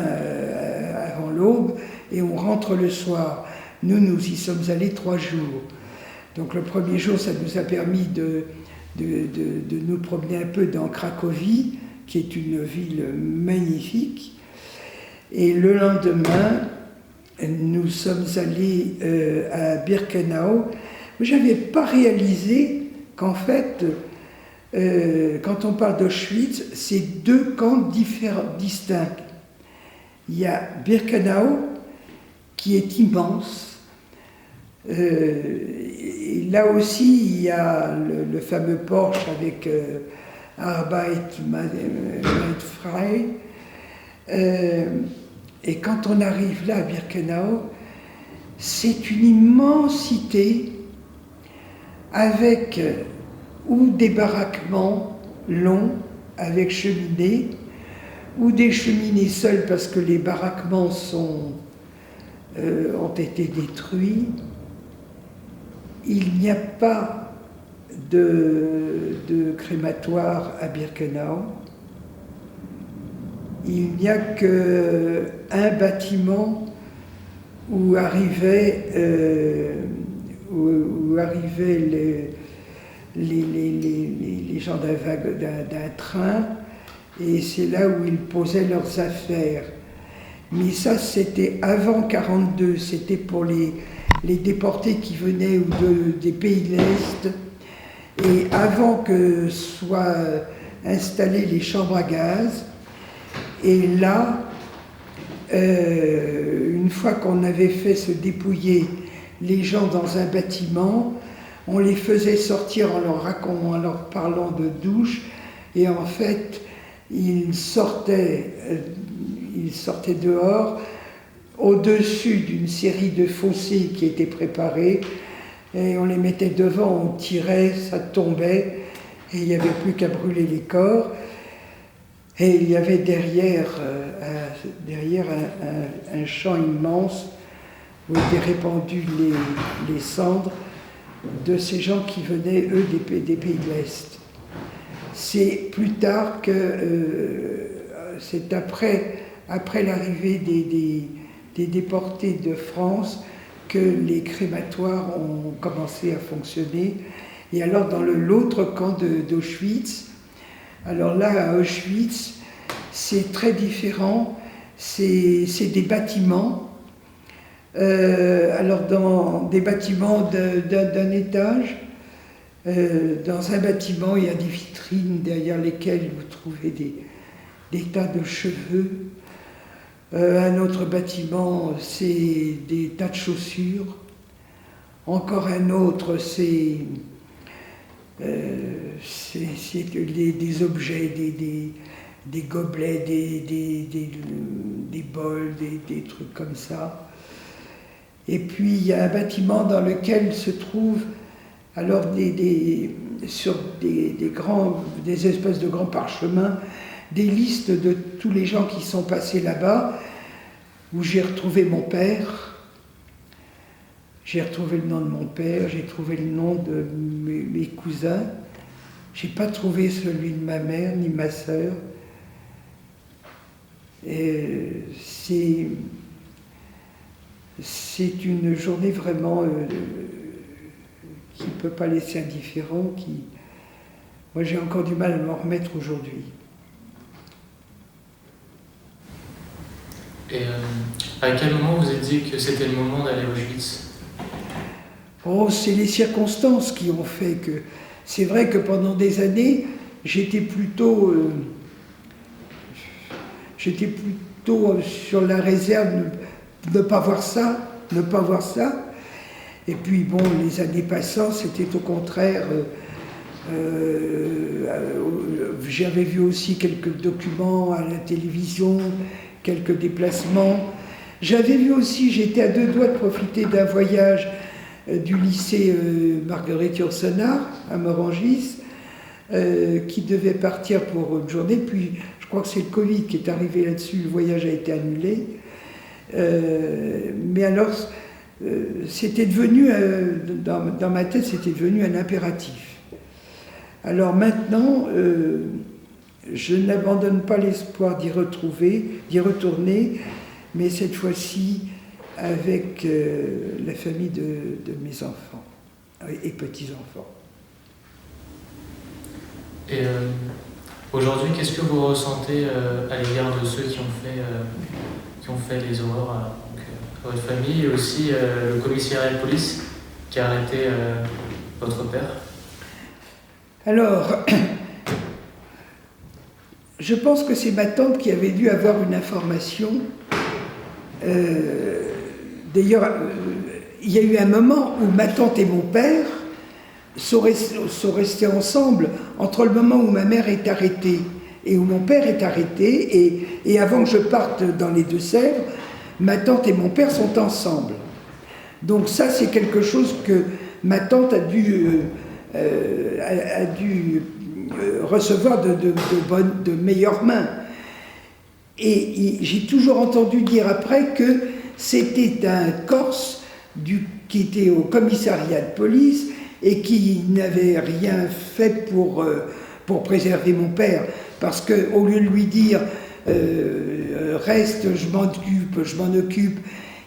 avant l'aube et on rentre le soir. Nous y sommes allés 3 jours. Donc le premier jour, ça nous a permis de nous promener un peu dans Cracovie, qui est une ville magnifique. Et le lendemain, nous sommes allés à Birkenau. Je n'avais pas réalisé qu'en fait, quand on parle d'Auschwitz, c'est 2 camps distincts. Il y a Birkenau, qui est immense. Et là aussi, il y a le fameux Porsche avec Arbeit macht frei. Et quand on arrive là à Birkenau, c'est une immensité avec ou des baraquements longs avec cheminées, ou des cheminées seules parce que les baraquements ont été détruits. Il n'y a pas de crématoire à Birkenau. Il n'y a qu'un bâtiment où arrivaient les gens d'un train, et c'est là où ils posaient leurs affaires. Mais ça, c'était avant 1942, c'était pour les déportés qui venaient des pays de l'Est, et avant que soient installées les chambres à gaz. Et là, une fois qu'on avait fait se dépouiller les gens dans un bâtiment, on les faisait sortir en leur parlant de douche, et en fait, ils sortaient dehors, au-dessus d'une série de fossés qui étaient préparés, et on les mettait devant, on tirait, ça tombait, et il n'y avait plus qu'à brûler les corps. Et il y avait derrière un champ immense où étaient répandues les cendres de ces gens qui venaient, eux, des pays de l'Est. C'est plus tard c'est après l'arrivée des déportés de France que les crématoires ont commencé à fonctionner. Et alors dans l'autre camp d'Auschwitz, alors là à Auschwitz, c'est très différent, c'est des bâtiments, alors dans des bâtiments d'un étage, dans un bâtiment il y a des vitrines derrière lesquelles vous trouvez des tas de cheveux. Un autre bâtiment, c'est des tas de chaussures. Encore un autre, c'est des objets, des gobelets, des bols, des trucs comme ça. Et puis il y a un bâtiment dans lequel se trouvent alors sur des espèces de grands parchemins, des listes de tous les gens qui sont passés là-bas, où j'ai retrouvé mon père, j'ai retrouvé le nom de mon père, j'ai trouvé le nom de mes cousins, j'ai pas trouvé celui de ma mère ni ma sœur. Et c'est une journée vraiment qui ne peut pas laisser indifférent, moi j'ai encore du mal à m'en remettre aujourd'hui. Et à quel moment vous êtes dit que c'était le moment d'aller à Auschwitz ? Oh, c'est les circonstances qui ont fait que... C'est vrai que pendant des années, j'étais plutôt sur la réserve de ne pas voir ça. ne pas voir ça. Et puis bon, les années passant, c'était au contraire, j'avais vu aussi quelques documents à la télévision, quelques déplacements. J'avais vu aussi, j'étais à 2 doigts de profiter d'un voyage du lycée Marguerite Yourcenar à Morangis, qui devait partir pour une journée, puis je crois que c'est le Covid qui est arrivé là-dessus, le voyage a été annulé. Mais alors, c'était devenu, dans ma tête, c'était devenu un impératif. Alors maintenant, je n'abandonne pas l'espoir d'y retourner, mais cette fois-ci avec la famille de mes enfants et petits-enfants. Et aujourd'hui, qu'est-ce que vous ressentez à l'égard de ceux qui ont fait les horreurs à votre famille, et aussi le commissariat de police qui a arrêté votre père? Alors, je pense que c'est ma tante qui avait dû avoir une information. D'ailleurs, il y a eu un moment où ma tante et mon père sont restés ensemble entre le moment où ma mère est arrêtée et où mon père est arrêté, et avant que je parte dans les Deux-Sèvres, ma tante et mon père sont ensemble. Donc ça, c'est quelque chose que ma tante a dû recevoir de meilleures mains. Et j'ai toujours entendu dire après que c'était un Corse qui était au commissariat de police et qui n'avait rien fait pour préserver mon père. Parce qu'au lieu de lui dire reste, je m'en occupe,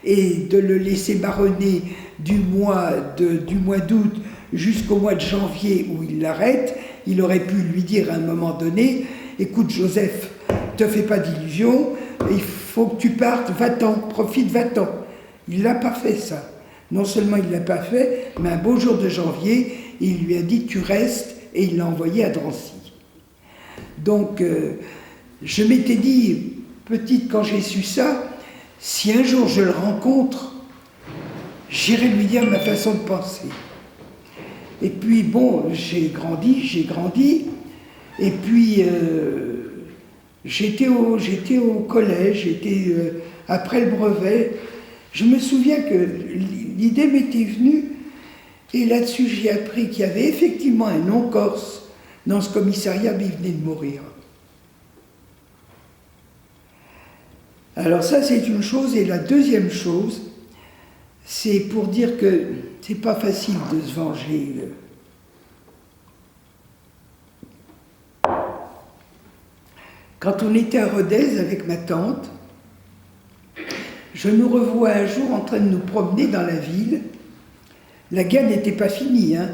et de le laisser marronner du mois d'août jusqu'au mois de janvier où il l'arrête, il aurait pu lui dire à un moment donné, écoute Joseph, te fais pas d'illusions, il faut que tu partes, va-t'en, profite, va-t'en. Il l'a pas fait ça. Non seulement il l'a pas fait, mais un beau jour de janvier, il lui a dit tu restes, et il l'a envoyé à Drancy. Donc je m'étais dit, petite, quand j'ai su ça, si un jour je le rencontre, j'irai lui dire ma façon de penser. Et puis bon, j'ai grandi, et puis j'étais au collège, après le brevet. Je me souviens que l'idée m'était venue, et là-dessus j'ai appris qu'il y avait effectivement un non-corse dans ce commissariat, mais il venait de mourir. Alors ça, c'est une chose, et la deuxième chose, c'est pour dire que c'est pas facile de se venger. Quand on était à Rodez avec ma tante, je nous revois un jour en train de nous promener dans la ville. La guerre n'était pas finie, hein.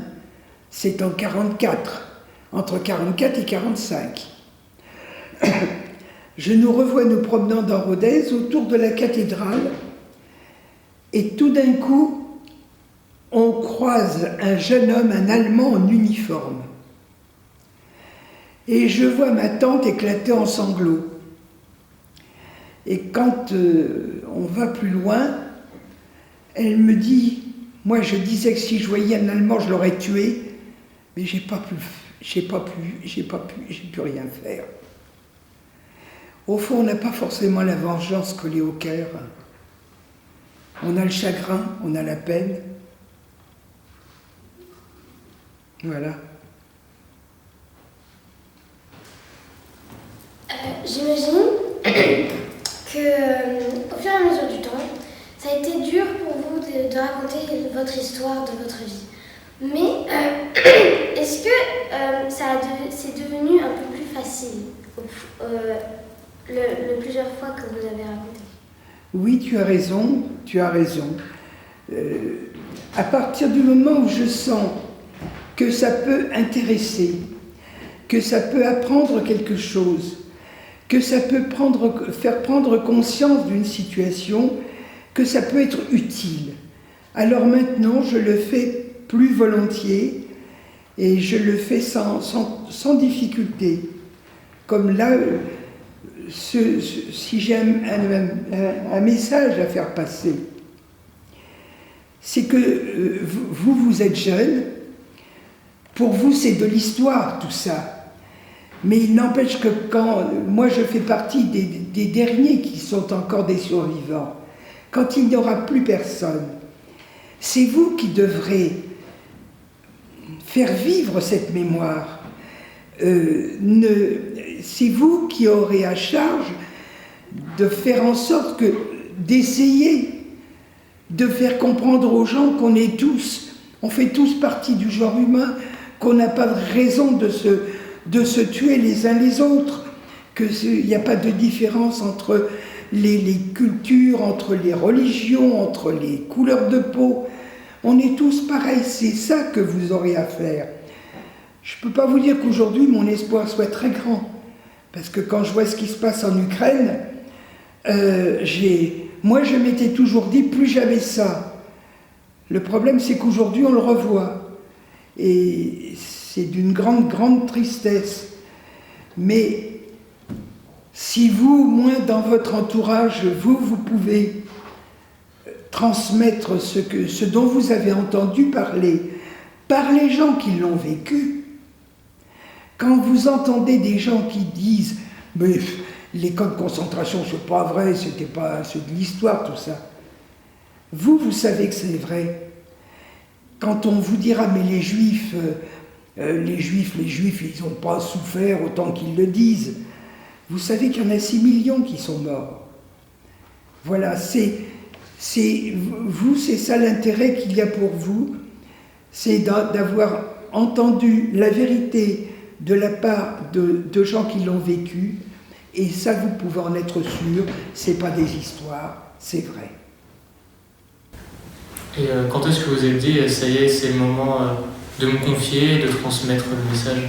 C'est en 44, entre 44 et 45. Je nous revois nous promenant dans Rodez autour de la cathédrale, et tout d'un coup, on croise un jeune homme, un Allemand en uniforme. Et je vois ma tante éclater en sanglots. Et quand on va plus loin, elle me dit, moi je disais que si je voyais un Allemand, je l'aurais tué, mais j'ai pu rien faire. Au fond, on n'a pas forcément la vengeance collée au cœur. On a le chagrin, on a la peine. Voilà. J'imagine que, au fur et à mesure du temps, ça a été dur pour vous de raconter votre histoire de votre vie. Mais est-ce que c'est devenu un peu plus facile le plusieurs fois que vous avez raconté? Oui, tu as raison. À partir du moment où je sens que ça peut intéresser, que ça peut apprendre quelque chose, que ça peut faire prendre conscience d'une situation, que ça peut être utile, alors maintenant je le fais plus volontiers et je le fais sans difficulté. Comme là, si j'ai un message à faire passer, c'est que vous êtes jeune, pour vous c'est de l'histoire tout ça, mais il n'empêche que quand, moi je fais partie des derniers qui sont encore des survivants, quand il n'y aura plus personne, c'est vous qui devrez faire vivre cette mémoire. C'est vous qui aurez à charge de faire en sorte d'essayer de faire comprendre aux gens qu'on est tous, on fait tous partie du genre humain, qu'on n'a pas de raison de se tuer les uns les autres, qu'il n'y a pas de différence entre les cultures, entre les religions, entre les couleurs de peau. On est tous pareils, c'est ça que vous aurez à faire. Je ne peux pas vous dire qu'aujourd'hui mon espoir soit très grand, parce que quand je vois ce qui se passe en Ukraine, moi je m'étais toujours dit plus jamais ça. Le problème c'est qu'aujourd'hui on le revoit, et c'est d'une grande tristesse. Mais si vous, moins dans votre entourage, vous pouvez transmettre ce dont vous avez entendu parler par les gens qui l'ont vécu. Quand vous entendez des gens qui disent « mais les camps de concentration, c'est pas vrai, c'est de l'histoire, tout ça », vous savez que c'est vrai. Quand on vous dira « mais les juifs, ils n'ont pas souffert autant qu'ils le disent », vous savez qu'il y en a 6 millions qui sont morts. Voilà, c'est ça l'intérêt qu'il y a pour vous, c'est d'avoir entendu la vérité de la part de gens qui l'ont vécu, et ça vous pouvez en être sûr, c'est pas des histoires, c'est vrai. Et quand est-ce que vous avez dit, ça y est, c'est le moment de me confier, de transmettre le message?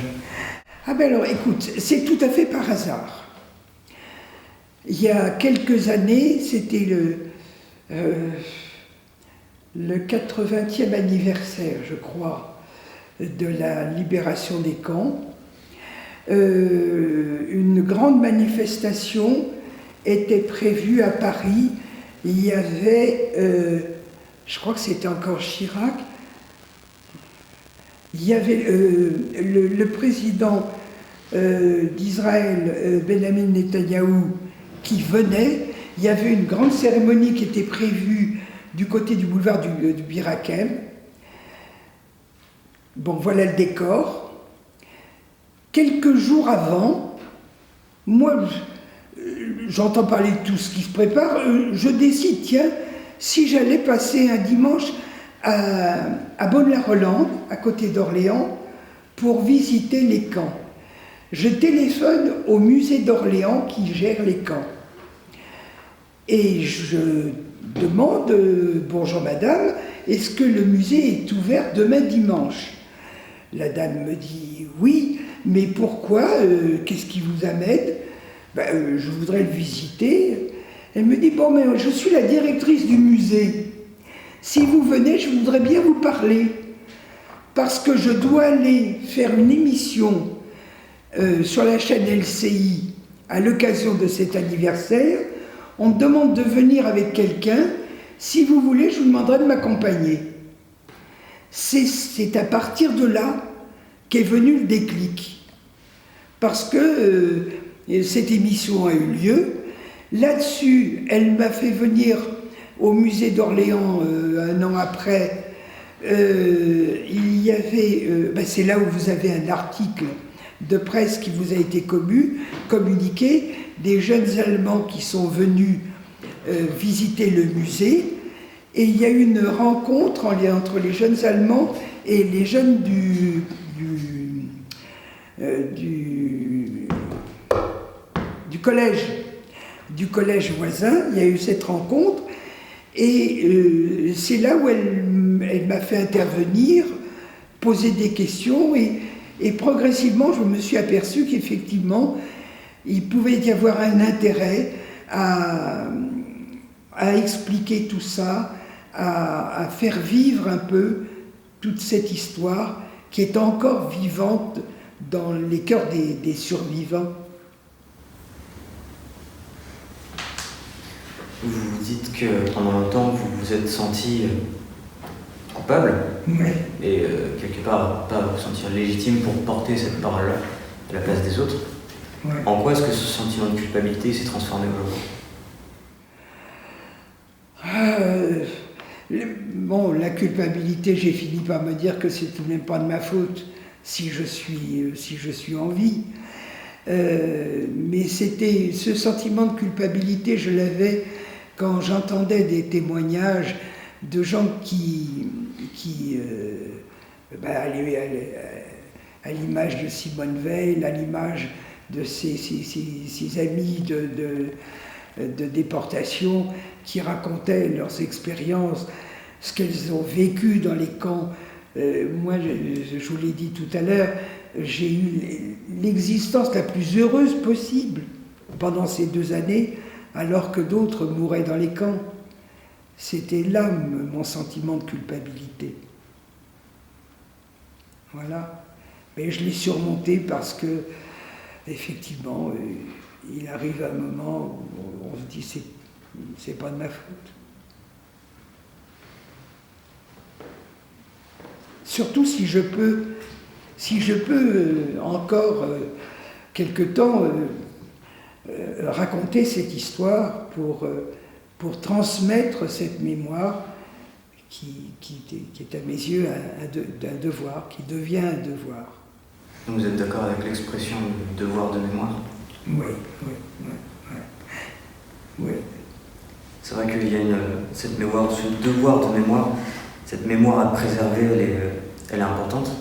Ah ben alors écoute, c'est tout à fait par hasard. Il y a quelques années, c'était le 80e anniversaire, je crois, de la libération des camps. Une grande manifestation était prévue à Paris. Il y avait, je crois que c'était encore Chirac, il y avait le président d'Israël, Benjamin Netanyahou, qui venait. Il y avait une grande cérémonie qui était prévue du côté du boulevard du Bir Hakeim. Bon, voilà le décor. Quelques jours avant, moi, j'entends parler de tout ce qui se prépare, je décide, tiens, si j'allais passer un dimanche à Bonne-la-Rolande, à côté d'Orléans, pour visiter les camps. Je téléphone au musée d'Orléans qui gère les camps. Et je demande, bonjour madame, est-ce que le musée est ouvert demain dimanche? La dame me dit oui, mais pourquoi? Qu'est-ce qui vous amène? Je voudrais le visiter. Elle me dit, bon, mais je suis la directrice du musée. Si vous venez, je voudrais bien vous parler. Parce que je dois aller faire une émission sur la chaîne LCI à l'occasion de cet anniversaire. On me demande de venir avec quelqu'un. Si vous voulez, je vous demanderai de m'accompagner. C'est à partir de là qu'est venu le déclic. Parce que cette émission a eu lieu. Là-dessus, elle m'a fait venir au musée d'Orléans un an après. Il y avait, c'est là où vous avez un article de presse qui vous a été communiqué, des jeunes Allemands qui sont venus visiter le musée, et il y a eu une rencontre entre les jeunes Allemands et les jeunes du collège voisin. Il y a eu cette rencontre, et c'est là où elle m'a fait intervenir, poser des questions, et progressivement je me suis aperçu qu'effectivement il pouvait y avoir un intérêt à expliquer tout ça, à faire vivre un peu toute cette histoire qui est encore vivante dans les cœurs des survivants. Vous dites que pendant longtemps vous vous êtes senti coupable, Ouais. et quelque part pas vous sentir légitime pour porter cette parole-là à la place des autres. Ouais. En quoi est-ce que ce sentiment de culpabilité s'est transformé aujourd'hui? Bon, la culpabilité, j'ai fini par me dire que c'est tout de même pas de ma faute si je suis en vie. Mais c'était ce sentiment de culpabilité, je l'avais quand j'entendais des témoignages de gens qui à l'image de Simone Veil, à l'image de ses amis de déportation, qui racontaient leurs expériences, ce qu'elles ont vécu dans les camps. Moi, je vous l'ai dit tout à l'heure, j'ai eu l'existence la plus heureuse possible pendant ces 2 années, alors que d'autres mouraient dans les camps. C'était là mon sentiment de culpabilité. Voilà. Mais je l'ai surmonté parce que, effectivement, il arrive un moment où on se dit c'est pas de ma faute. Surtout si je peux encore quelque temps raconter cette histoire pour transmettre cette mémoire qui est à mes yeux un devoir, qui devient un devoir. Vous êtes d'accord avec l'expression devoir de mémoire? Oui. C'est vrai qu'il y a cette mémoire, ce devoir de mémoire, cette mémoire à préserver, elle est importante.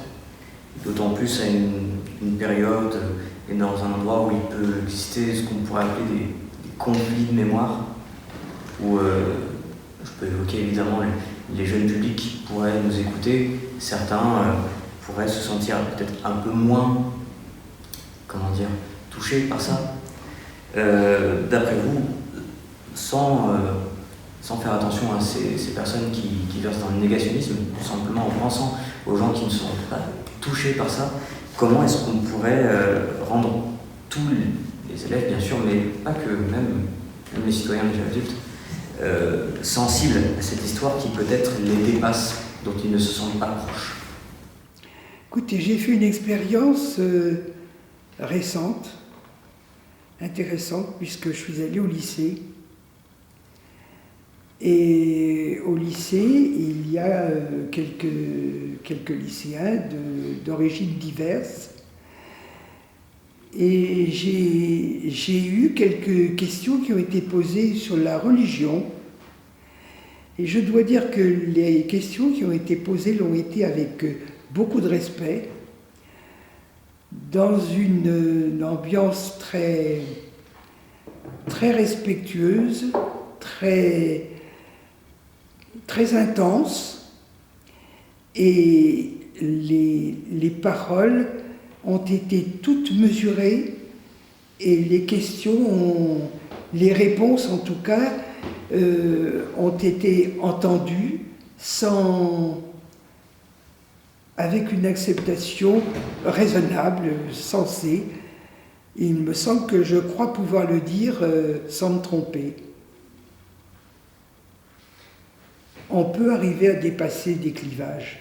D'autant plus à une période et dans un endroit où il peut exister ce qu'on pourrait appeler des conflits de mémoire, où je peux évoquer évidemment les jeunes publics qui pourraient nous écouter. Certains pourraient se sentir peut-être un peu moins, touchés par ça. D'après vous, sans faire attention à ces personnes qui versent dans le négationnisme, tout simplement en pensant aux gens qui ne sont pas touchés par ça, comment est-ce qu'on pourrait rendre tous les élèves, bien sûr, mais pas que, même les citoyens déjà adultes, sensibles à cette histoire qui peut-être les dépasse, dont ils ne se sentent pas proches? Écoutez, j'ai fait une expérience récente, intéressante, puisque je suis allé au lycée. Et au lycée, il y a quelques lycéens d'origines diverses. Et j'ai eu quelques questions qui ont été posées sur la religion. Et je dois dire que les questions qui ont été posées l'ont été avec beaucoup de respect, dans une ambiance très respectueuse, très intense, et les paroles ont été toutes mesurées, et les réponses en tout cas, ont été entendues avec une acceptation raisonnable, sensée. Il me semble que je crois pouvoir le dire sans me tromper. On peut arriver à dépasser des clivages.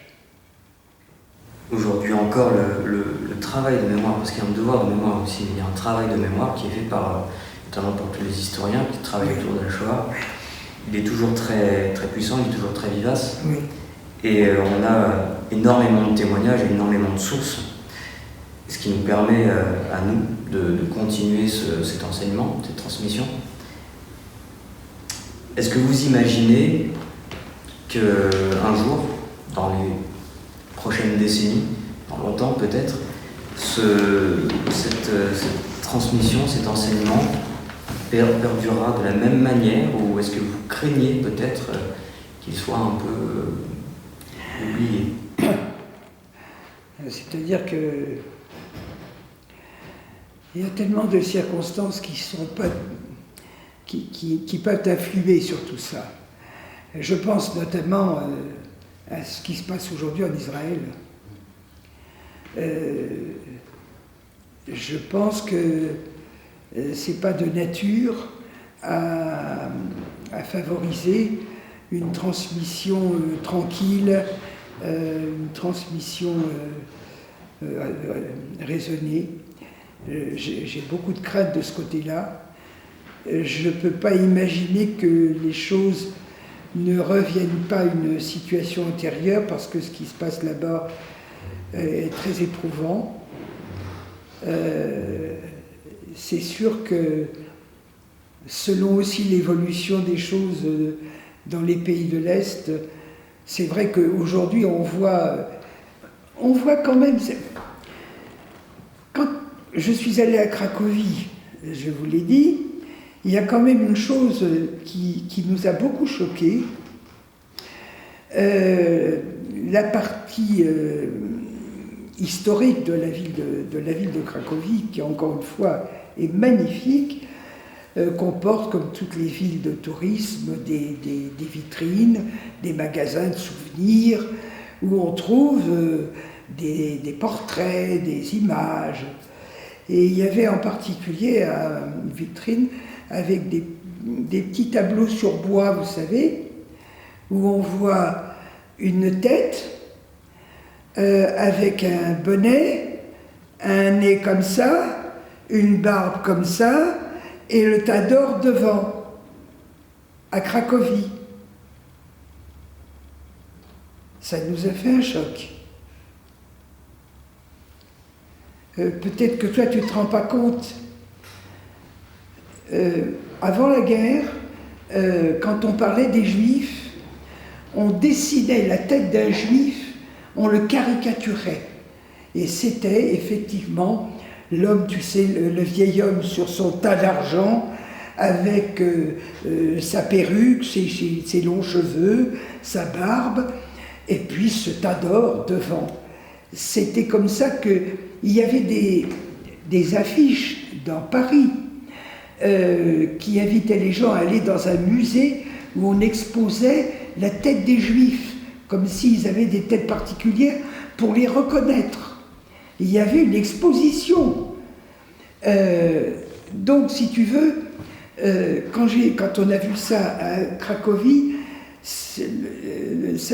Aujourd'hui encore, le travail de mémoire, parce qu'il y a un devoir de mémoire aussi, il y a un travail de mémoire qui est fait notamment par tous les historiens qui travaillent autour de la Shoah. Il est toujours très, très puissant, il est toujours très vivace. Oui. Et on a énormément de témoignages, énormément de sources, ce qui nous permet à nous de continuer cet enseignement, cette transmission. Est-ce que vous imaginez qu'un jour, dans les prochaines décennies, dans longtemps peut-être, cette transmission, cet enseignement perdurera de la même manière, ou est-ce que vous craignez peut-être qu'il soit un peu oublié? C'est-à-dire que il y a tellement de circonstances qui peuvent influer sur tout ça. Je pense notamment à ce qui se passe aujourd'hui en Israël. Je pense que c'est pas de nature à favoriser une transmission tranquille une transmission raisonnée. J'ai beaucoup de crainte de ce côté-là. Je ne peux pas imaginer que les choses ne reviennent pas à une situation antérieure, parce que ce qui se passe là-bas est très éprouvant. C'est sûr que selon aussi l'évolution des choses dans les pays de l'Est, c'est vrai qu'aujourd'hui on voit quand même... Quand je suis allé à Cracovie, je vous l'ai dit, il y a quand même une chose qui nous a beaucoup choqués. La partie historique de la ville de Cracovie, qui encore une fois est magnifique, comporte, comme toutes les villes de tourisme, des vitrines, des magasins de souvenirs, où on trouve des portraits, des images. Et il y avait en particulier une vitrine avec des petits tableaux sur bois, vous savez, où on voit une tête avec un bonnet, un nez comme ça, une barbe comme ça, et le tas d'or devant, à Cracovie. Ça nous a fait un choc. Peut-être que toi tu ne te rends pas compte. Avant la guerre, quand on parlait des Juifs, on dessinait la tête d'un Juif, on le caricaturait. Et c'était effectivement l'homme, tu sais, le vieil homme sur son tas d'argent, avec sa perruque, ses longs cheveux, sa barbe, et puis ce tas d'or devant. C'était comme ça qu'il y avait des affiches dans Paris qui invitaient les gens à aller dans un musée où on exposait la tête des Juifs, comme s'ils avaient des têtes particulières pour les reconnaître. Il y avait une exposition. Donc, si tu veux, quand on a vu ça à Cracovie, ça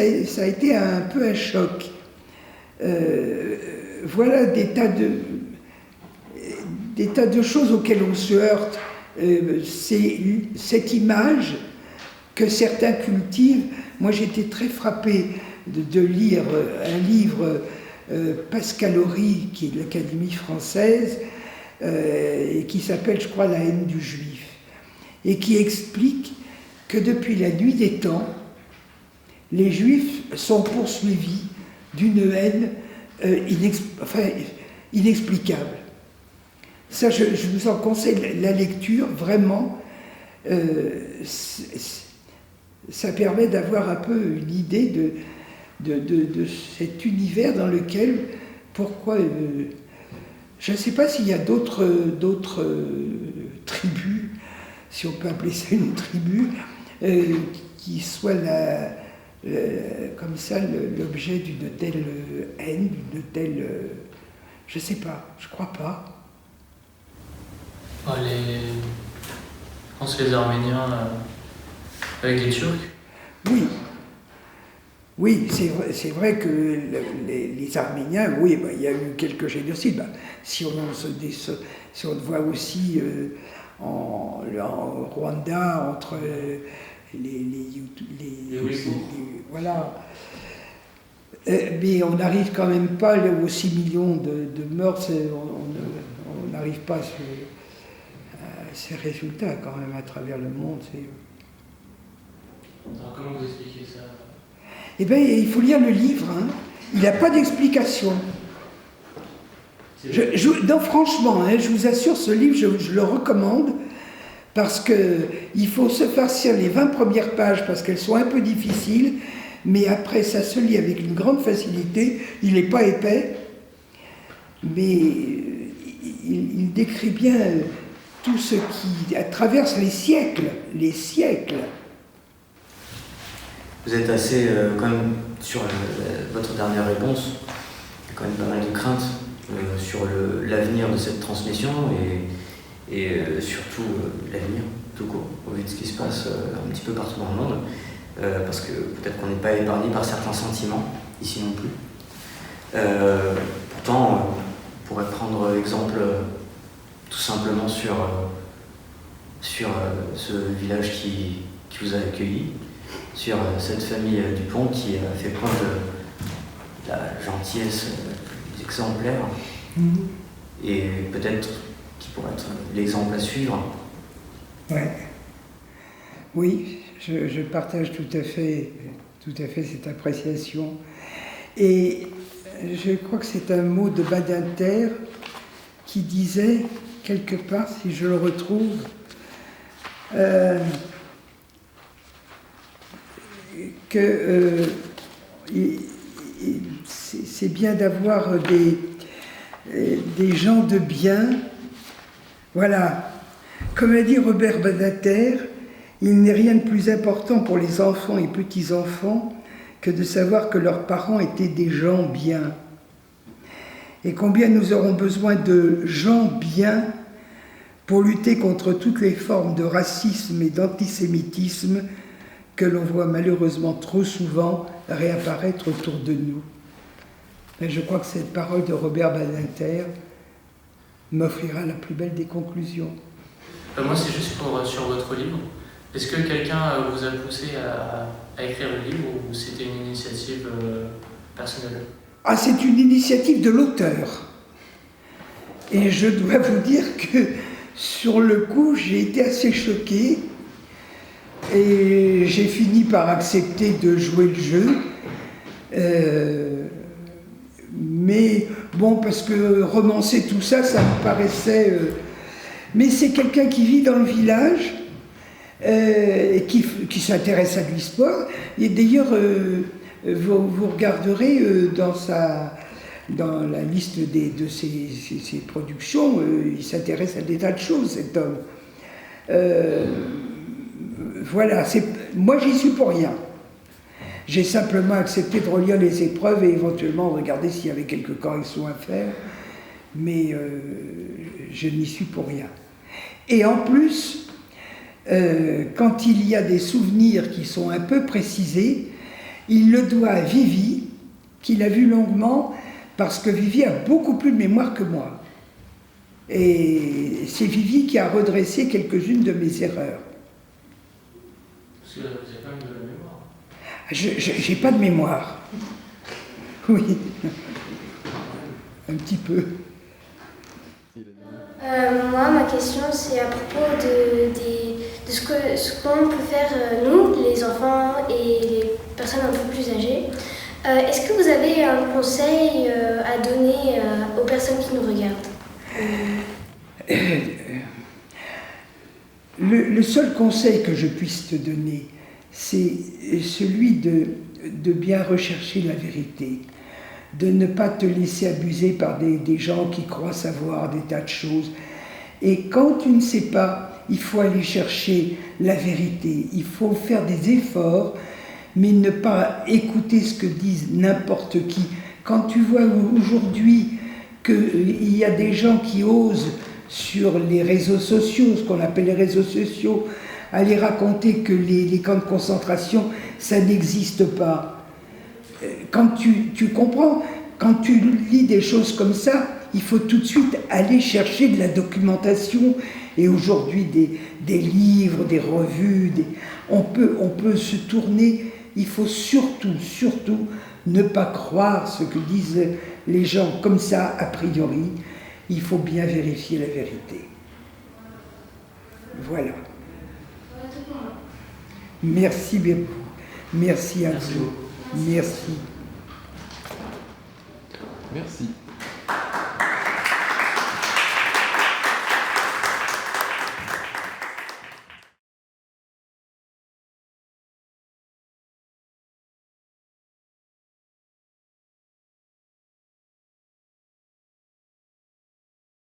a été un peu un choc. Voilà des tas de choses auxquelles on se heurte. C'est cette image que certains cultivent. Moi, j'étais très frappée de lire un livre Pascal Horry, qui est de l'Académie française, et qui s'appelle, je crois, La haine du juif, et qui explique que depuis la nuit des temps, les juifs sont poursuivis d'une haine inexplicable. Ça, je vous en conseille la lecture, vraiment. Ça permet d'avoir un peu une idée de cet univers dans lequel, pourquoi... je ne sais pas s'il y a d'autres tribus, si on peut appeler ça une tribu, qui soient comme ça l'objet d'une telle haine, d'une telle... je ne sais pas, je ne crois pas. Je pense les Arméniens avec les Turcs. Oui, c'est vrai que les Arméniens, oui, il y a eu quelques génocides. Si on voit aussi en Rwanda, entre voilà. Mais on n'arrive quand même pas aux 6 millions de morts, on n'arrive pas à ces résultats quand même à travers le monde. Alors comment vous expliquez ça? Eh bien, il faut lire le livre, hein. Il n'a pas d'explication. Non, franchement, hein, je vous assure, ce livre, je le recommande, parce qu'il faut se farcir les 20 premières pages, parce qu'elles sont un peu difficiles, mais après, ça se lit avec une grande facilité. Il n'est pas épais, mais il décrit bien tout ce qui traverse les siècles. Vous êtes assez, quand même, sur votre dernière réponse, il y a quand même pas mal de craintes sur l'avenir de cette transmission et surtout l'avenir, tout court, au vu de ce qui se passe un petit peu partout dans le monde, parce que peut-être qu'on n'est pas épargné par certains sentiments ici non plus. Pourtant, on pourrait prendre exemple tout simplement sur ce village qui vous a accueilli, sur cette famille Dupont qui a fait preuve de la gentillesse exemplaire et peut-être qui pourrait être l'exemple à suivre. Ouais. Oui, je partage tout à fait cette appréciation. Et je crois que c'est un mot de Badinter qui disait, quelque part, si je le retrouve, que c'est bien d'avoir des gens de bien. Voilà. Comme a dit Robert Badinter, il n'est rien de plus important pour les enfants et petits-enfants que de savoir que leurs parents étaient des gens bien. Et combien nous aurons besoin de gens bien pour lutter contre toutes les formes de racisme et d'antisémitisme que l'on voit malheureusement trop souvent réapparaître autour de nous. Et je crois que cette parole de Robert Badinter m'offrira la plus belle des conclusions. Moi, c'est juste sur votre livre. Est-ce que quelqu'un vous a poussé à écrire le livre ou c'était une initiative personnelle? Ah, c'est une initiative de l'auteur. Et je dois vous dire que sur le coup, j'ai été assez choquée et j'ai fini par accepter de jouer le jeu. Mais bon, parce que romancer tout ça, ça me paraissait... Mais c'est quelqu'un qui vit dans le village et qui s'intéresse à l'histoire. Et d'ailleurs, vous regarderez dans la liste de ses productions, il s'intéresse à des tas de choses, cet homme. Voilà, moi j'y suis pour rien. J'ai simplement accepté de relire les épreuves et éventuellement regarder s'il y avait quelques corrections à faire, mais je n'y suis pour rien. Et en plus, quand il y a des souvenirs qui sont un peu précisés, il le doit à Vivi, qu'il a vu longuement, parce que Vivi a beaucoup plus de mémoire que moi. Et c'est Vivi qui a redressé quelques-unes de mes erreurs. Parce que vous avez quand même de la mémoire. J'ai pas de mémoire. Oui. Un petit peu. Moi, ma question, c'est à propos de ce qu'on peut faire, nous, les enfants et les personnes un peu plus âgées. Est-ce que vous avez un conseil à donner aux personnes qui nous regardent? Le seul conseil que je puisse te donner, c'est celui de bien rechercher la vérité, de ne pas te laisser abuser par des gens qui croient savoir des tas de choses. Et quand tu ne sais pas, il faut aller chercher la vérité, il faut faire des efforts, mais ne pas écouter ce que disent n'importe qui. Quand tu vois aujourd'hui qu'il y a des gens qui osent sur les réseaux sociaux, ce qu'on appelle les réseaux sociaux, aller raconter que les camps de concentration, ça n'existe pas. Quand tu comprends, quand tu lis des choses comme ça, il faut tout de suite aller chercher de la documentation. Et aujourd'hui, des livres, des revues, on peut se tourner. Il faut surtout ne pas croire ce que disent les gens comme ça, a priori. Il faut bien vérifier la vérité. Voilà. Merci beaucoup. Merci à vous. Merci. Merci.